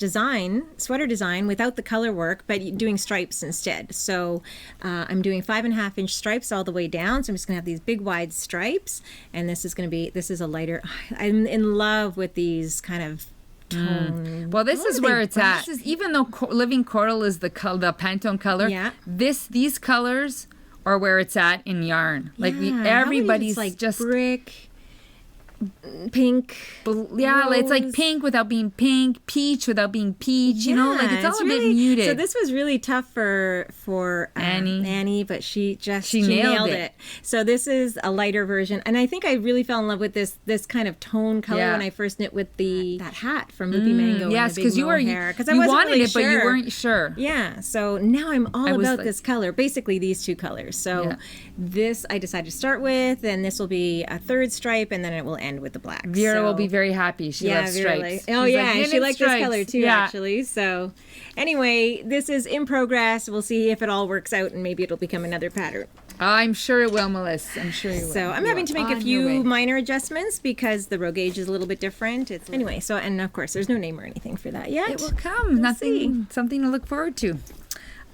sweater design without the color work, but doing stripes instead. So I'm doing 5.5 inch stripes all the way down. So I'm just gonna have these big wide stripes, and this is a lighter. I'm in love with these kind of tone. Well, this What is are where they? it's at. Even though Living Coral is the Pantone color, Yeah. these colors are where it's at in yarn. Like Yeah, everybody's how many just, just brick, pink. yeah, it's like rose. pink without being pink, peach without being peach. You know, like it's all a bit muted. So this was really tough for Annie, but she nailed it. So this is a lighter version, and I think I really fell in love with this kind of tone color when I first knit with that hat from Loopy Mango. Yes, because you wanted really it, sure. but you weren't sure. Yeah, so now I'm all about like- this color, basically these two colors. So this I decided to start with, and this will be a third stripe, and then it will end with the black. Veera will be very happy. She loves stripes. She likes this color too, Yeah. actually. So anyway, this is in progress. We'll see if it all works out, and maybe it'll become another pattern. I'm sure it will, Melissa. I'm sure you will. So I'm having to make a few minor adjustments because the row gauge is a little bit different. Anyway, so and of course there's no name or anything for that yet. It will come. Something to look forward to.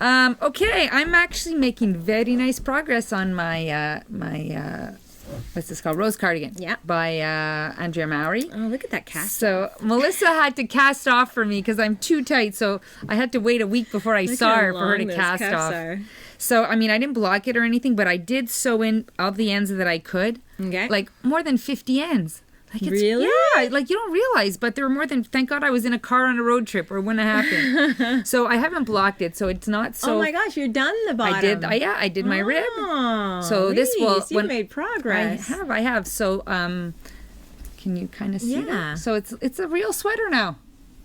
Okay, I'm actually making very nice progress on my what's this called? Rose Cardigan. Yeah. By Andrea Mowry. Oh, look at that cast. So Melissa had to cast off for me because I'm too tight. So I had to wait a week before I saw her for her to cast off. So, I mean, I didn't block it or anything, but I did sew in all the ends that I could. Okay. Like more than 50 ends. Like really? Yeah, like you don't realize, but there were more than, thank God I was in a car on a road trip or it wouldn't have happened. So I haven't blocked it, so it's not so. Oh my gosh, you're done the bottom. I did my rib. So this will. You made progress. I have. So, can you kind of see that? So it's a real sweater now.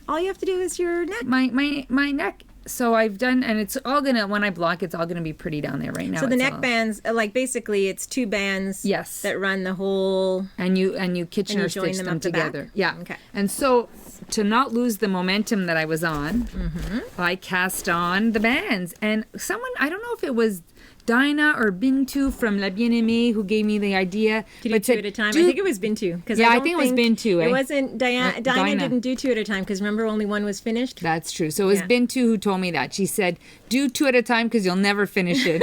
All you have to do is your neck. My neck. So I've done, and it's all gonna, when I block, it's all gonna be pretty down there right now. So the neck bands, like basically it's two bands that run the whole. And you Kitchener stitch them together. Yeah. Okay. And so to not lose the momentum that I was on, I cast on the bands. And someone, I don't know if it was Dinah or Bintu from La Bien-Aimée who gave me the idea. To do two at a time. I think it was Bintu. Yeah, I think it was Bintu. It wasn't Dinah didn't do two at a time because remember only one was finished? That's true. So it was Bintu who told me that. She said, do two at a time because you'll never finish it.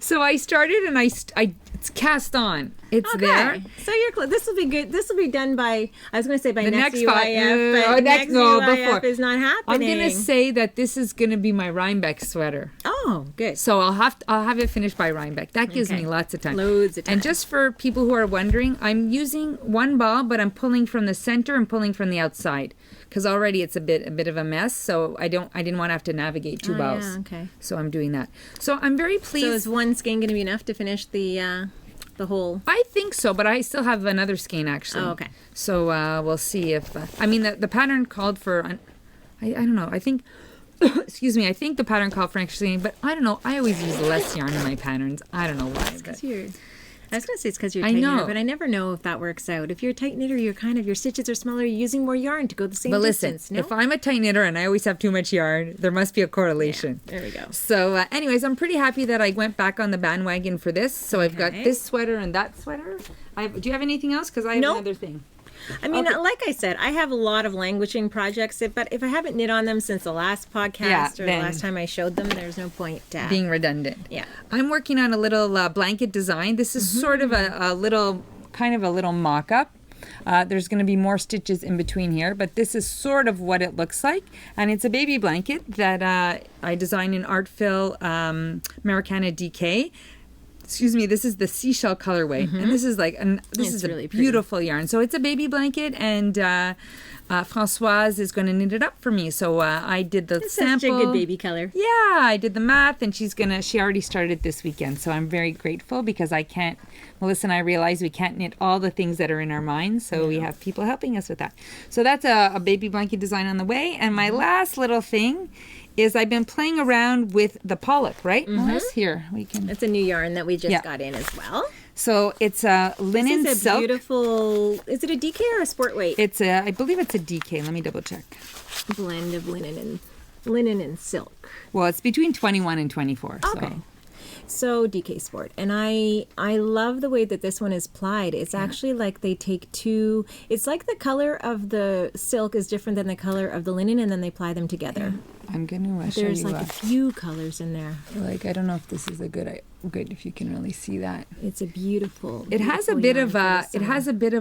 So I started and it's cast on. It's there. So this will be good. This will be done by, I was going to say by the next UIF, but next UIF before. is not happening. I'm going to say that this is going to be my Rhinebeck sweater. Oh, good. So I'll have it finished by Rhinebeck. That gives me lots of time. Loads of time. And just for people who are wondering, I'm using one ball, but I'm pulling from the center and pulling from the outside because already it's a bit of a mess. So I didn't want to have to navigate two balls. Yeah, okay. So I'm doing that. So I'm very pleased. So is one skein going to be enough to finish the whole? I think so, but I still have another skein actually. Oh, okay. So we'll see if I mean the pattern called for. I don't know. I think. Excuse me. I think the pattern called for an extra skein, but I don't know. I always use less yarn in my patterns. I don't know why. I was going to say it's because you're a tight knitter, but I never know if that works out. If you're a tight knitter, your stitches are smaller, you're using more yarn to go the same distance. But listen, if I'm a tight knitter and I always have too much yarn, there must be a correlation. Yeah, there we go. So anyways, I'm pretty happy that I went back on the bandwagon for this. So I've got this sweater and that sweater. Do you have anything else? Because I have another thing. I mean, like I said, I have a lot of languishing projects, but if I haven't knit on them since the last podcast or the last time I showed them, there's no point being redundant. Yeah. I'm working on a little blanket design. This is sort of a little mock-up. There's going to be more stitches in between here, but this is sort of what it looks like. And it's a baby blanket that I designed in Artfill Americana DK. Excuse me, this is the seashell colorway, and this is like this is really a beautiful yarn. So it's a baby blanket, and Françoise is going to knit it up for me. So I did the sample. Such a good baby color. Yeah, I did the math, and she already started this weekend. So I'm very grateful because Melissa and I realized we can't knit all the things that are in our minds, so we have people helping us with that. So that's a baby blanket design on the way, and my last little thing is I've been playing around with the pollock, right? Melissa, here we can. It's a new yarn that we just got in as well. So it's a linen this is a silk. Beautiful. Is it a DK or a sport weight? I believe it's a DK. Let me double check. Blend of linen and silk. Well, it's between 21 and 24. Okay. So DK Sport. And I love the way that this one is plied. It's actually like they take it's like the color of the silk is different than the color of the linen, and then they ply them together. I'm going to show you. There's like a few colors in there. Like, I don't know if this is a good if you can really see that. It's a beautiful. It has a bit of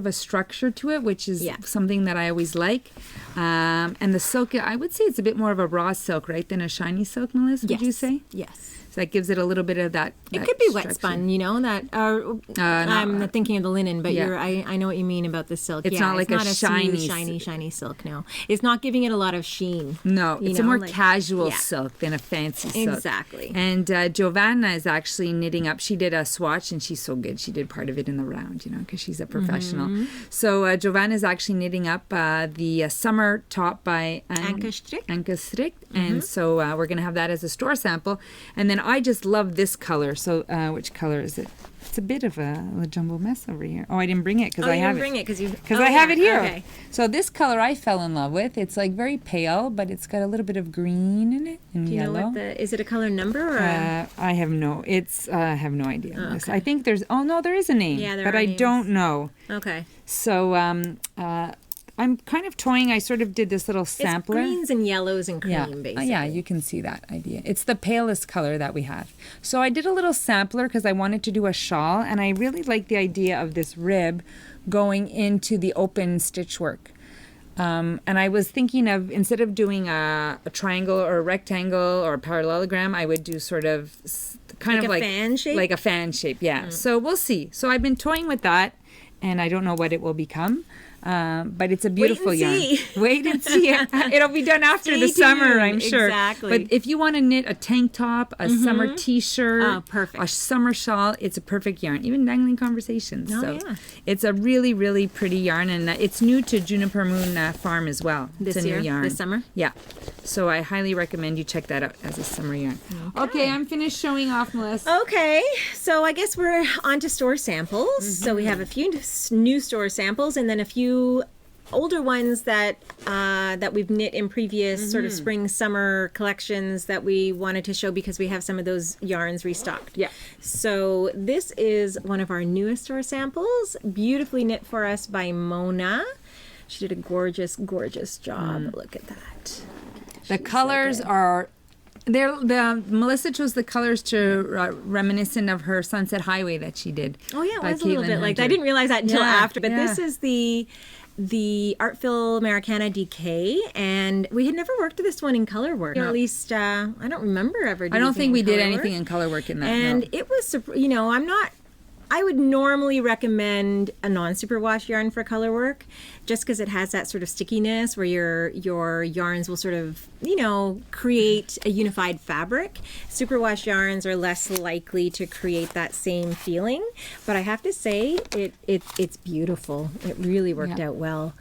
a structure to it, which is something that I always like. And the silk, I would say it's a bit more of a raw silk, right, than a shiny silk, Melissa, would you say? Yes. So that gives it a little bit of that. It could be wet spun, that. I'm not thinking of the linen, but I know what you mean about the silk. It's not like it's a shiny silk. No, it's not giving it a lot of sheen. No, it's a more casual silk than a fancy silk. Exactly. And Giovanna is actually knitting up. She did a swatch, and she's so good. She did part of it in the round, because she's a professional. So Giovanna is actually knitting up the summer top by Anka Strict. And so we're going to have that as a store sample. And then I just love this color. So which color is it? It's a bit of a jumbo mess over here. Oh, I didn't bring it because I have it. Bring it because I have it here. Okay. So this color I fell in love with. It's like very pale, but it's got a little bit of green in it and yellow. Do you know is it a color number? Or I have no idea. Oh, okay. I think there is a name. Yeah, but I don't know. Okay. So I'm kind of toying. I sort of did this little sampler. It's greens and yellows and cream, basically. Yeah, you can see that idea. It's the palest color that we have. So I did a little sampler because I wanted to do a shawl, and I really like the idea of this rib going into the open stitch work. And I was thinking of, instead of doing a triangle or a rectangle or a parallelogram, I would do sort of kind of like a fan shape? Like a fan shape, yeah. So we'll see. So I've been toying with that, and I don't know what it will become. But it's a beautiful yarn. Wait and see. It'll be done after the summer, I'm sure. Exactly. But if you want to knit a tank top, a summer t-shirt, perfect. A summer shawl, it's a perfect yarn. Even Dangling Conversations. It's a really, really pretty yarn, and it's new to Juniper Moon Farm as well. This it's a year, new yarn. this summer? Yeah. So I highly recommend you check that out as a summer yarn. Okay, I'm finished showing off, Melissa. Okay, so I guess we're on to store samples. So we have a few new store samples, and then a few older ones that we've knit in previous sort of spring summer collections that we wanted to show because we have some of those yarns restocked. Yeah. So this is one of our newest store samples, beautifully knit for us by Mona. She did a gorgeous job. Look at that. The colors are Melissa chose the colors to reminiscent of her Sunset Highway that she did. Oh yeah, it was a little bit like that. I didn't realize that until after, but this is the Artfill Americana DK, and we had never worked with this one in Colorwork. No. Or at least I don't remember ever doing I don't think we did anything in Colorwork in that. And it was, I would normally recommend a non-superwash yarn for Colorwork, just because it has that sort of stickiness where your yarns will sort of, create a unified fabric. Superwash yarns are less likely to create that same feeling, but I have to say it's beautiful. It really worked out well.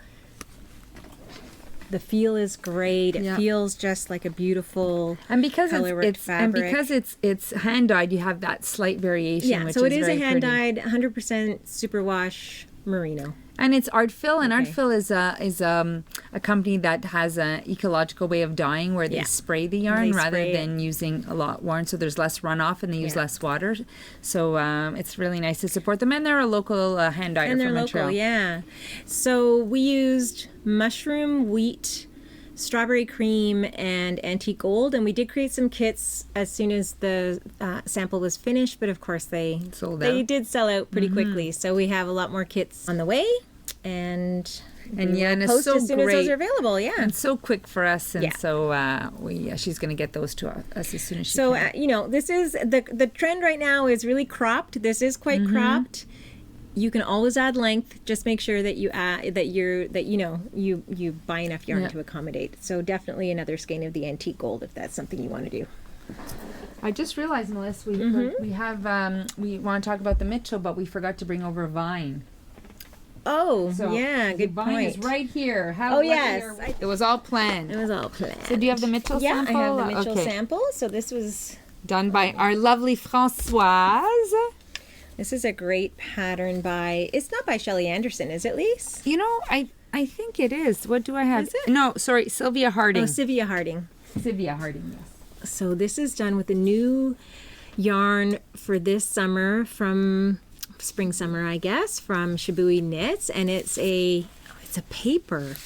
The feel is great. It feels just like a beautiful Colorwork fabric. And because it's hand dyed, you have that slight variation. Yeah, which so it is very a hand dyed, 100% superwash merino. And it's Artfill, and Artfill is a company that has an ecological way of dyeing where they spray the yarn rather than using a lot worn, so there's less runoff and they use less water. So it's really nice to support them, and they're a local hand dyer from Montreal. Local, yeah. So we used mushroom, wheat, strawberry cream, and antique gold, and we did create some kits as soon as the sample was finished, but of course they did sell out pretty quickly, so we have a lot more kits on the way. And yeah, and it's post so as soon as great. those are available. Yeah. And so quick for us, and Yeah. so she's going to get those to us as soon as she So can. this is the trend right now is really cropped. This is quite cropped. You can always add length. Just make sure that you add you buy enough yarn to accommodate. So definitely another skein of the antique gold if that's something you want to do. I just realized, Melissa, we have we want to talk about the Mitchell, but we forgot to bring over Vine. Oh, So yeah, good Vine point. is right here. How Oh, lucky yes. are we? It was all planned. It was all planned. So do you have the Mitchell Yeah, sample? I have the Mitchell Okay. sample. So this was Done by our lovely Françoise. This is a great pattern by, it's not by Shelley Anderson, is it, Lise? You know, I think it is. What do I have? Is it? No, sorry, Sylvia Harding. Oh, Sylvia Harding. Sylvia Harding, yes. So this is done with a new yarn for this summer from spring summer, I guess, from Shibui Knits, and it's a paper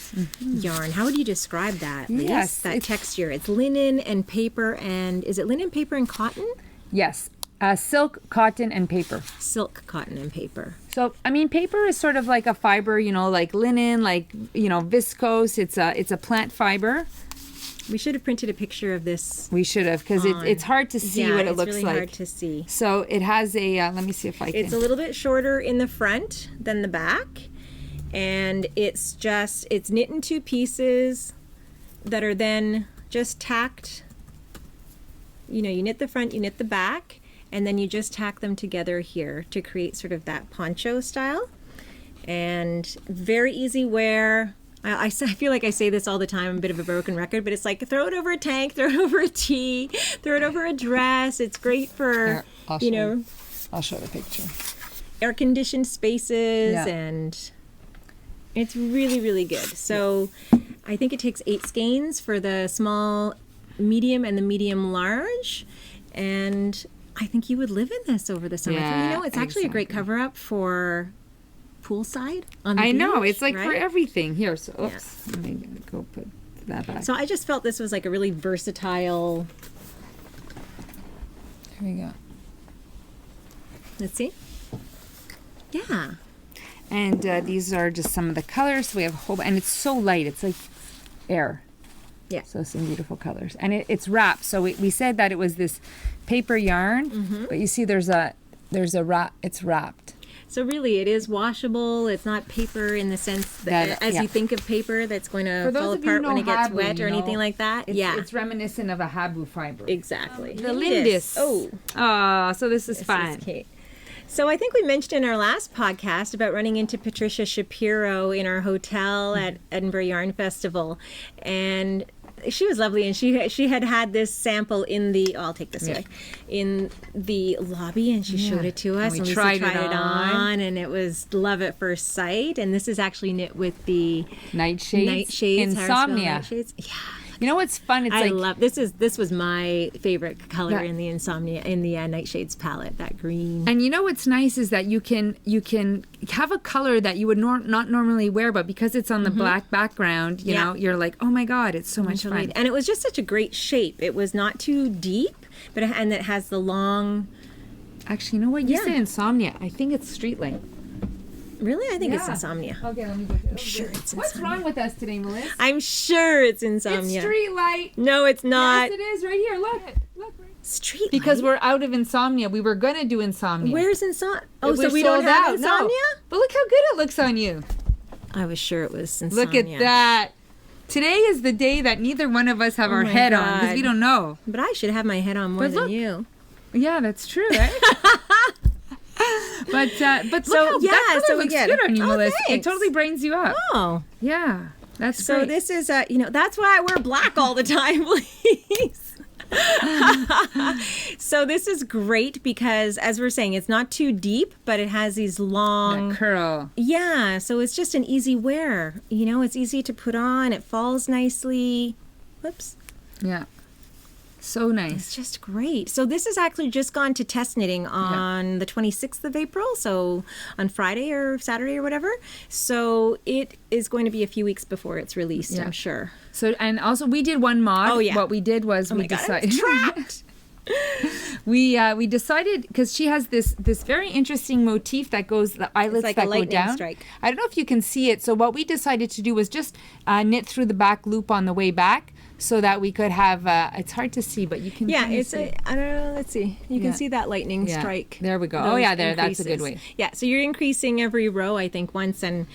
yarn. How would you describe that? Lise? Yes, That it's- texture. It's linen and paper, and is it linen, paper, and cotton? Yes. Silk, cotton, and paper. Silk, cotton, and paper. So, I mean, paper is sort of like a fiber, like linen, like, viscose. It's a plant fiber. We should have printed a picture of this. We should have, because it's hard to see what it looks it's really like. hard to see. So it has a, let me see if I can. It's a little bit shorter in the front than the back. And it's knit in two pieces that are then just tacked. You knit the front, you knit the back, and then you just tack them together here to create sort of that poncho style. And very easy wear. I feel like I say this all the time. I'm a bit of a broken record, but it's like throw it over a tank, throw it over a tee, throw it over a dress. It's great for, I'll show the picture. air-conditioned spaces, Yeah. and it's really, really good. So I think it takes 8 skeins for the small, medium, and the medium large. And I think you would live in this over the summer. Yeah, It's actually a great exactly. cover-up for poolside on the I beach. know. It's like right? for everything. Here, so, oops. Let me go put that back. So I just felt this was like a really versatile. Here we go. Let's see. Yeah. And these are just some of the colors. We have a whole, and it's so light. It's like air. Yeah. So some beautiful colors, and it's wrapped. So we said that it was this paper yarn, but you see there's a wrap. It's wrapped. So really, it is washable. It's not paper in the sense that as you think of paper that's going to fall apart when it gets wet or anything like that. It's reminiscent of a habu fiber. Exactly. The Lindis. Oh, so this is fun. Kate. So I think we mentioned in our last podcast about running into Patricia Shapiro in our hotel at Edinburgh Yarn Festival, and she was lovely, and she had this sample in the I'll take this away in the lobby, and she showed it to us, and we Lisa tried it on, and it was love at first sight. And this is actually knit with the Nightshades. Harrisville Insomnia. Nightshades. Yeah. You know what's fun? It's I like love this was my favorite color in the Insomnia Nightshades palette, that green. And you know what's nice is that you can have a color that you would not normally wear, but because it's on the black background, you know, you're like, oh my god, it's so much fun. And it was just such a great shape. It was not too deep, and it has the long. Actually, you know what? You said Insomnia. I think it's Street Light. Really, I think it's Insomnia. Okay, let me go. I'm sure it's What's Insomnia. wrong with us today, Melissa? I'm sure it's Insomnia. It's Street Light. No, it's not. Yes, it is right here. Look. Right. Street Because Light? we're out of Insomnia. We were gonna do Insomnia. Where's Insomnia? Oh, It so was we don't sold have out. Insomnia? No. But look how good it looks on you. I was sure it was Insomnia. Look at that. Today is the day that neither one of us have our my head on because God. we don't know. But I should have my head on more But than look. you. Yeah, that's true, right? But look how yeah, that color so looks again- good on you, Oh, Melissa. It thanks. totally brains you up. Oh. Yeah, that's So great. this is, that's why I wear black all the time, please. So this is great because, as we're saying, it's not too deep, but it has these long... that curl. Yeah, so it's just an easy wear. It's easy to put on. It falls nicely. Whoops. Yeah. So nice. It's just great. So this has actually just gone to test knitting on the 26th of April, so on Friday or Saturday or whatever. So it is going to be a few weeks before it's released, I'm sure. So, and also we did one mod. Oh, yeah. What we did was Oh we my God, decided. I'm trapped. We decided, because she has this very interesting motif that goes, the eyelets like that a go lightning down. strike. I don't know if you can see it. So what we decided to do was just knit through the back loop on the way back, so that we could have. It's hard to see, but you can. Yeah, kinda see. I don't know. Let's see. You can see that lightning strike. There we go. Oh yeah, there. That's a good increases. way. Yeah, so you're increasing every row, I think, once, and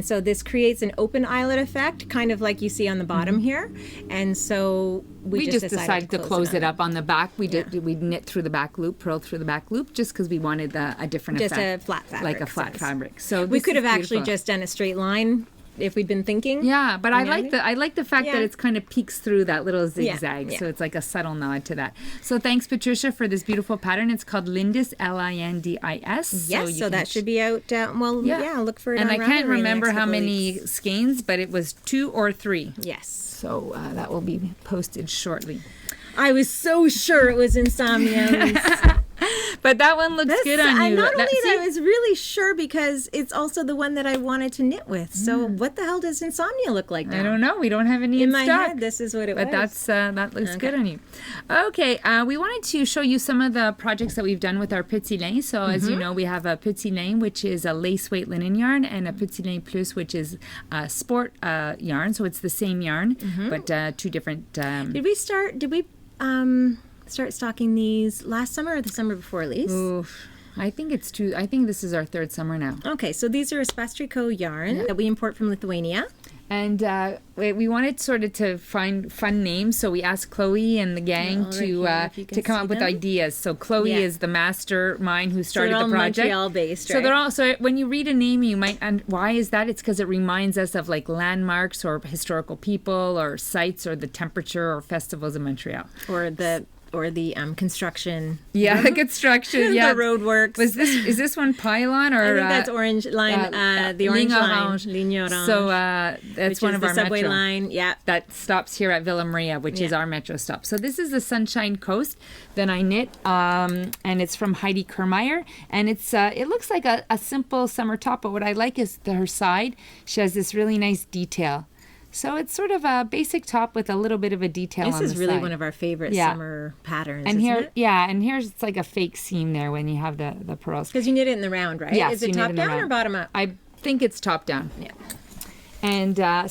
so this creates an open eyelet effect, kind of like you see on the bottom here. And so we just decided to close it up on the back. We knit through the back loop, purl through the back loop, just because we wanted a different just effect, a flat fabric, like a flat fabric. So we could have actually beautiful. just done a straight line if we'd been thinking. Yeah, but I like the fact that it's kind of peeks through that little zigzag, Yeah. so it's like a subtle nod to that. So thanks, Patricia, for this beautiful pattern. It's called Lindis, Lindis. Yes, so that should be out. Look for it. And on I can't Ravelry in the remember next how couple many weeks. skeins, but it was 2 or 3. Yes. So that will be posted shortly. I was so sure it was Insomnia. But that one looks good on you. Not only that, I was really sure because it's also the one that I wanted to knit with. So what the hell does Insomnia look like now? I don't know. We don't have any In in my stock. head, this is what it was. But that looks good on you. Okay, we wanted to show you some of the projects that we've done with our Petit Lin. So as you know, we have a Petit Lin, which is a lace weight linen yarn, and a Petit Lin Plus, which is a sport yarn. So it's the same yarn, but 2 different. Did we start stocking these last summer or the summer before, Elise? Oof. I think it's 2. I think this is our 3rd summer now. Okay, so these are Espace Tricot yarn that we import from Lithuania. And we wanted sort of to find fun names, so we asked Chloe and the gang to come up with ideas. So Chloe is the mastermind who started the project. Montreal based, right? So they're all. So when you read a name, you might. And why is that? It's because it reminds us of like landmarks or historical people or sites or the temperature or festivals in Montreal or the construction. Yeah, the construction. Yeah, the road works. Is this one pylon or? I think that's orange line. The orange line. Ligne Orange. So that's one of our subway metro line. Yeah, that stops here at Villa Maria, which is our metro stop. So this is the Sunshine Coast that I knit, and it's from Heidi Kermeyer, and it looks like a simple summer top, but what I like is her side. She has this really nice detail. So it's sort of a basic top with a little bit of a detail on the side. This is really one of our favorite summer patterns, and isn't it? And here's it's like a fake seam there when you have the pearls. Because you knit it in the round, right? Yes, Is it top down or bottom up? I think it's top down. Yeah. And a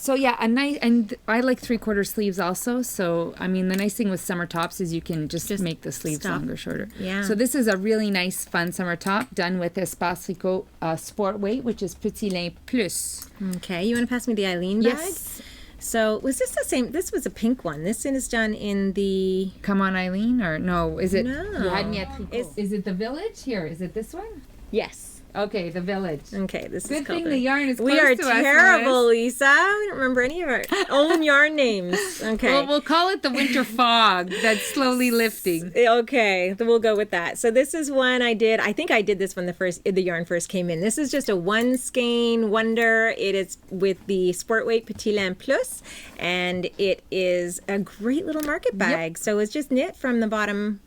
nice, and I like 3/4 sleeves also. So I mean, the nice thing with summer tops is you can just make the sleeves longer, shorter. Yeah. So this is a really nice, fun summer top done with Espace Tricot sport weight, which is Petit Lin Plus. Okay, you want to pass me the Eileen bag? Yes. So was this the same? This was a pink one. This is done in the. Come on, Eileen, or no? Is it? No. You had me at Tricot. Is it the Village here? Is it this one? Yes. Okay, the Village. Okay, this Good is called thing the yarn is close We are to us, terrible, Lisa. I don't remember any of our own yarn names. Okay. Well, we'll call it the winter fog that's slowly lifting. Okay, we'll go with that. So this is one I did. I think I did this when the yarn first came in. This is just a 1 skein wonder. It is with the sport weight Petit Lin Plus, and it is a great little market bag. So it's just knit from the bottom.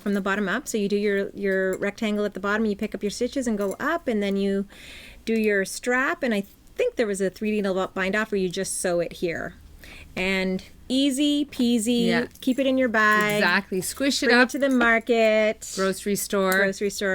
From the bottom up. So you do your rectangle at the bottom, you pick up your stitches and go up, and then you do your strap. And I think there was a 3 needle bind off where you just sew it here. And easy peasy. Yeah. Keep it in your bag. Exactly. Squish it Bring up. it to the market. Grocery store,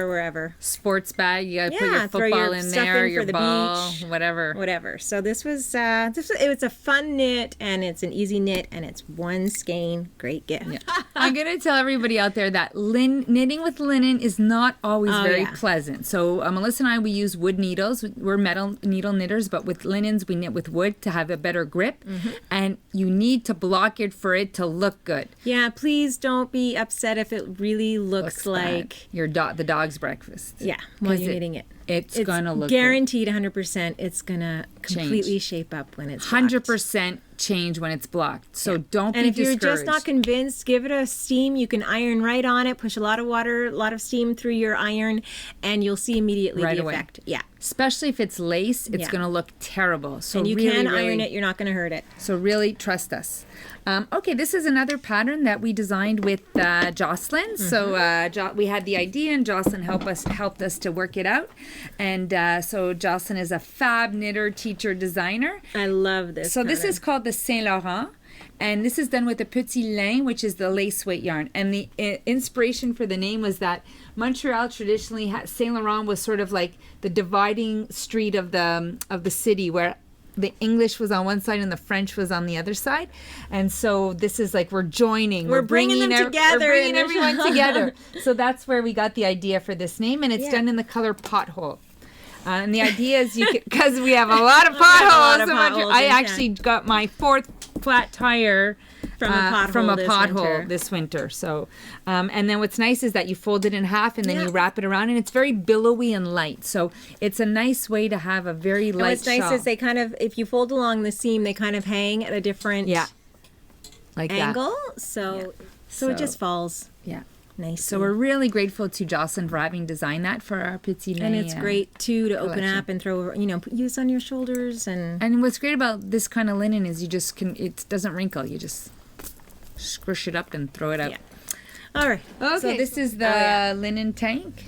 wherever. sports bag. You gotta put your throw football your in stuff there, in for your the ball, beach. whatever. So this was it was a fun knit, and it's an easy knit, and it's 1 skein. Great gift. Yeah. I'm gonna tell everybody out there that knitting with linen is not always very pleasant. So Melissa and I, we use wood needles. We're metal needle knitters, but with linens we knit with wood to have a better grip, and you need to block it for it to look good. Yeah, please don't be upset if it really looks like the dog's breakfast. Yeah, while you're knitting it. It's gonna look guaranteed 100%. It's gonna completely shape up when it's 100% change when it's blocked. So don't be discouraged. And if you're just not convinced, give it a steam. You can iron right on it. Push a lot of water, a lot of steam through your iron, and you'll see immediately the effect. Yeah. Especially if it's lace, it's going to look terrible. So and you can iron it. You're not going to hurt it. So really trust us. Okay, this is another pattern that we designed with Jocelyn. So we had the idea, and Jocelyn helped us to work it out. And so Jocelyn is a fab knitter, teacher, designer. I love this. So this is called the Saint Laurent. And this is done with the petit lin, which is the lace weight yarn. And the inspiration for the name was that Montreal traditionally had, Saint Laurent was sort of like the dividing street of the city, where the English was on one side and the French was on the other side. And so this is like we're joining. We're bringing them together. We're bringing everyone together. So that's where we got the idea for this name. And it's done in the color pothole. And the idea is because we have a lot of potholes. I actually got my 4th flat tire from a pothole this winter. So, and then what's nice is that you fold it in half and then you wrap it around, and it's very billowy and light. So it's a nice way to have a very light. What's nice is they kind of, if you fold along the seam, they kind of hang at a different like angle. So it just falls. Yeah. Nice. So we're really grateful to Jocelyn for having designed that for our petit lin. And it's great too to open up and throw, use on your shoulders. And what's great about this kind of linen is you just can, it doesn't wrinkle. You just squish it up and throw it out. Yeah. All right. Okay. So this is the linen tank.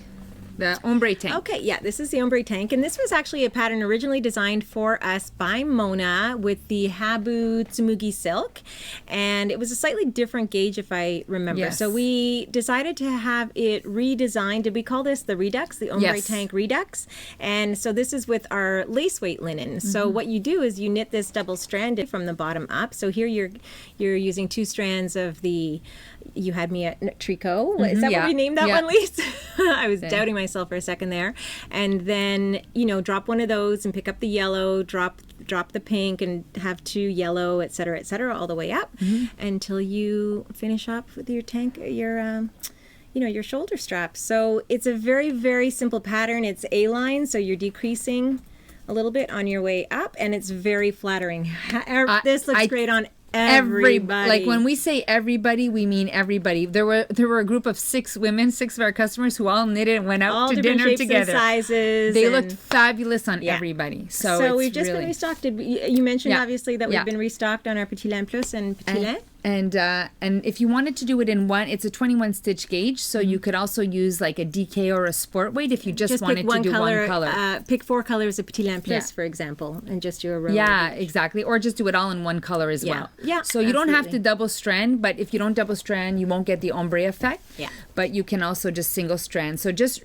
The ombre tank. Okay, yeah, this is the ombre tank. And this was actually a pattern originally designed for us by Mona with the Habu Tsumugi silk. And it was a slightly different gauge, if I remember. Yes. So we decided to have it redesigned. Did we call this the Redux, the ombre tank Redux? And so this is with our lace weight linen. So what you do is you knit this double stranded from the bottom up. So here you're using 2 strands of the, you had me at tricot. Is that what we named that one, Lise? I was doubting myself for a second there. And then, drop one of those and pick up the yellow, drop the pink, and have 2 yellow, et cetera, all the way up until you finish up with your tank, your shoulder straps. So it's a very, very simple pattern. It's A-line, so you're decreasing a little bit on your way up, and it's very flattering. This looks great on everybody. Like when we say everybody, we mean everybody. There were a group of 6 women, 6 of our customers, who all knitted and went out all to dinner shapes together. And sizes. They looked fabulous on everybody. So we've just been restocked. You mentioned obviously that we've been restocked on our Petit Lin Plus and Petit Lin. And if you wanted to do it in one, it's a 21 stitch gauge, so you could also use like a DK or a sport weight if you just wanted to do one color. Pick 4 colors of Petit Lin Plus, for example, and just do a row. Yeah, exactly. Or just do it all in one color as well. Yeah. So you don't have to double strand, but if you don't double strand, you won't get the ombre effect. Yeah. But you can also just single strand. So just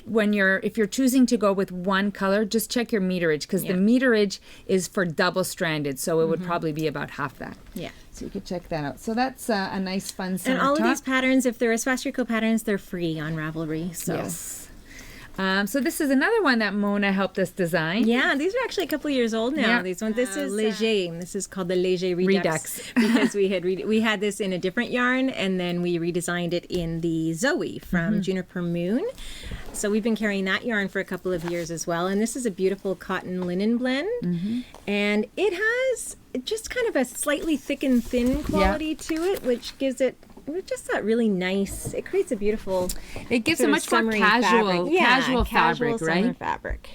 when if you're choosing to go with one color, just check your meterage, because the meterage is for double stranded, so it would probably be about half that. Yeah. So you could check that out. So that's a nice, fun summer And all top. of these patterns, if they're Espace Tricot patterns, they're free on Ravelry. So. Yes. So this is another one that Mona helped us design. Yeah, these are actually a couple of years old now. Yeah. These ones. This is Léger. This is called the Léger Redux. Because we had this in a different yarn, and then we redesigned it in the Zoe from Juniper Moon. So we've been carrying that yarn for a couple of years as well. And this is a beautiful cotton linen blend. And it has just kind of a slightly thick and thin quality to it, which gives it just that really nice. It creates a beautiful. It gives a much more casual fabric, right? Summer fabric.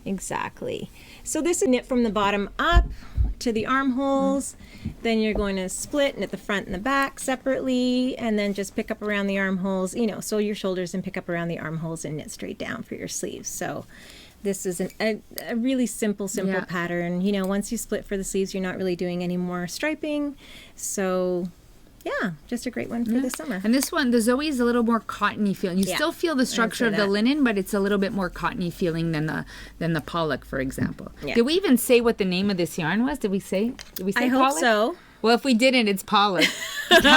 Exactly. So this is knit from the bottom up to the armholes. Then you're going to split, knit the front and the back separately, and then just pick up around the armholes. Sew your shoulders and pick up around the armholes and knit straight down for your sleeves. So. This is a really simple pattern. Once you split for the sleeves, you're not really doing any more striping. So, yeah, just a great one for the summer. And this one, the Zoe, is a little more cottony feeling. You still feel the structure of the linen, but it's a little bit more cottony feeling than the Pollock, for example. Yeah. Did we even say what the name of this yarn was? Did we say I hope so. Well, if we didn't, it's Pollock. That's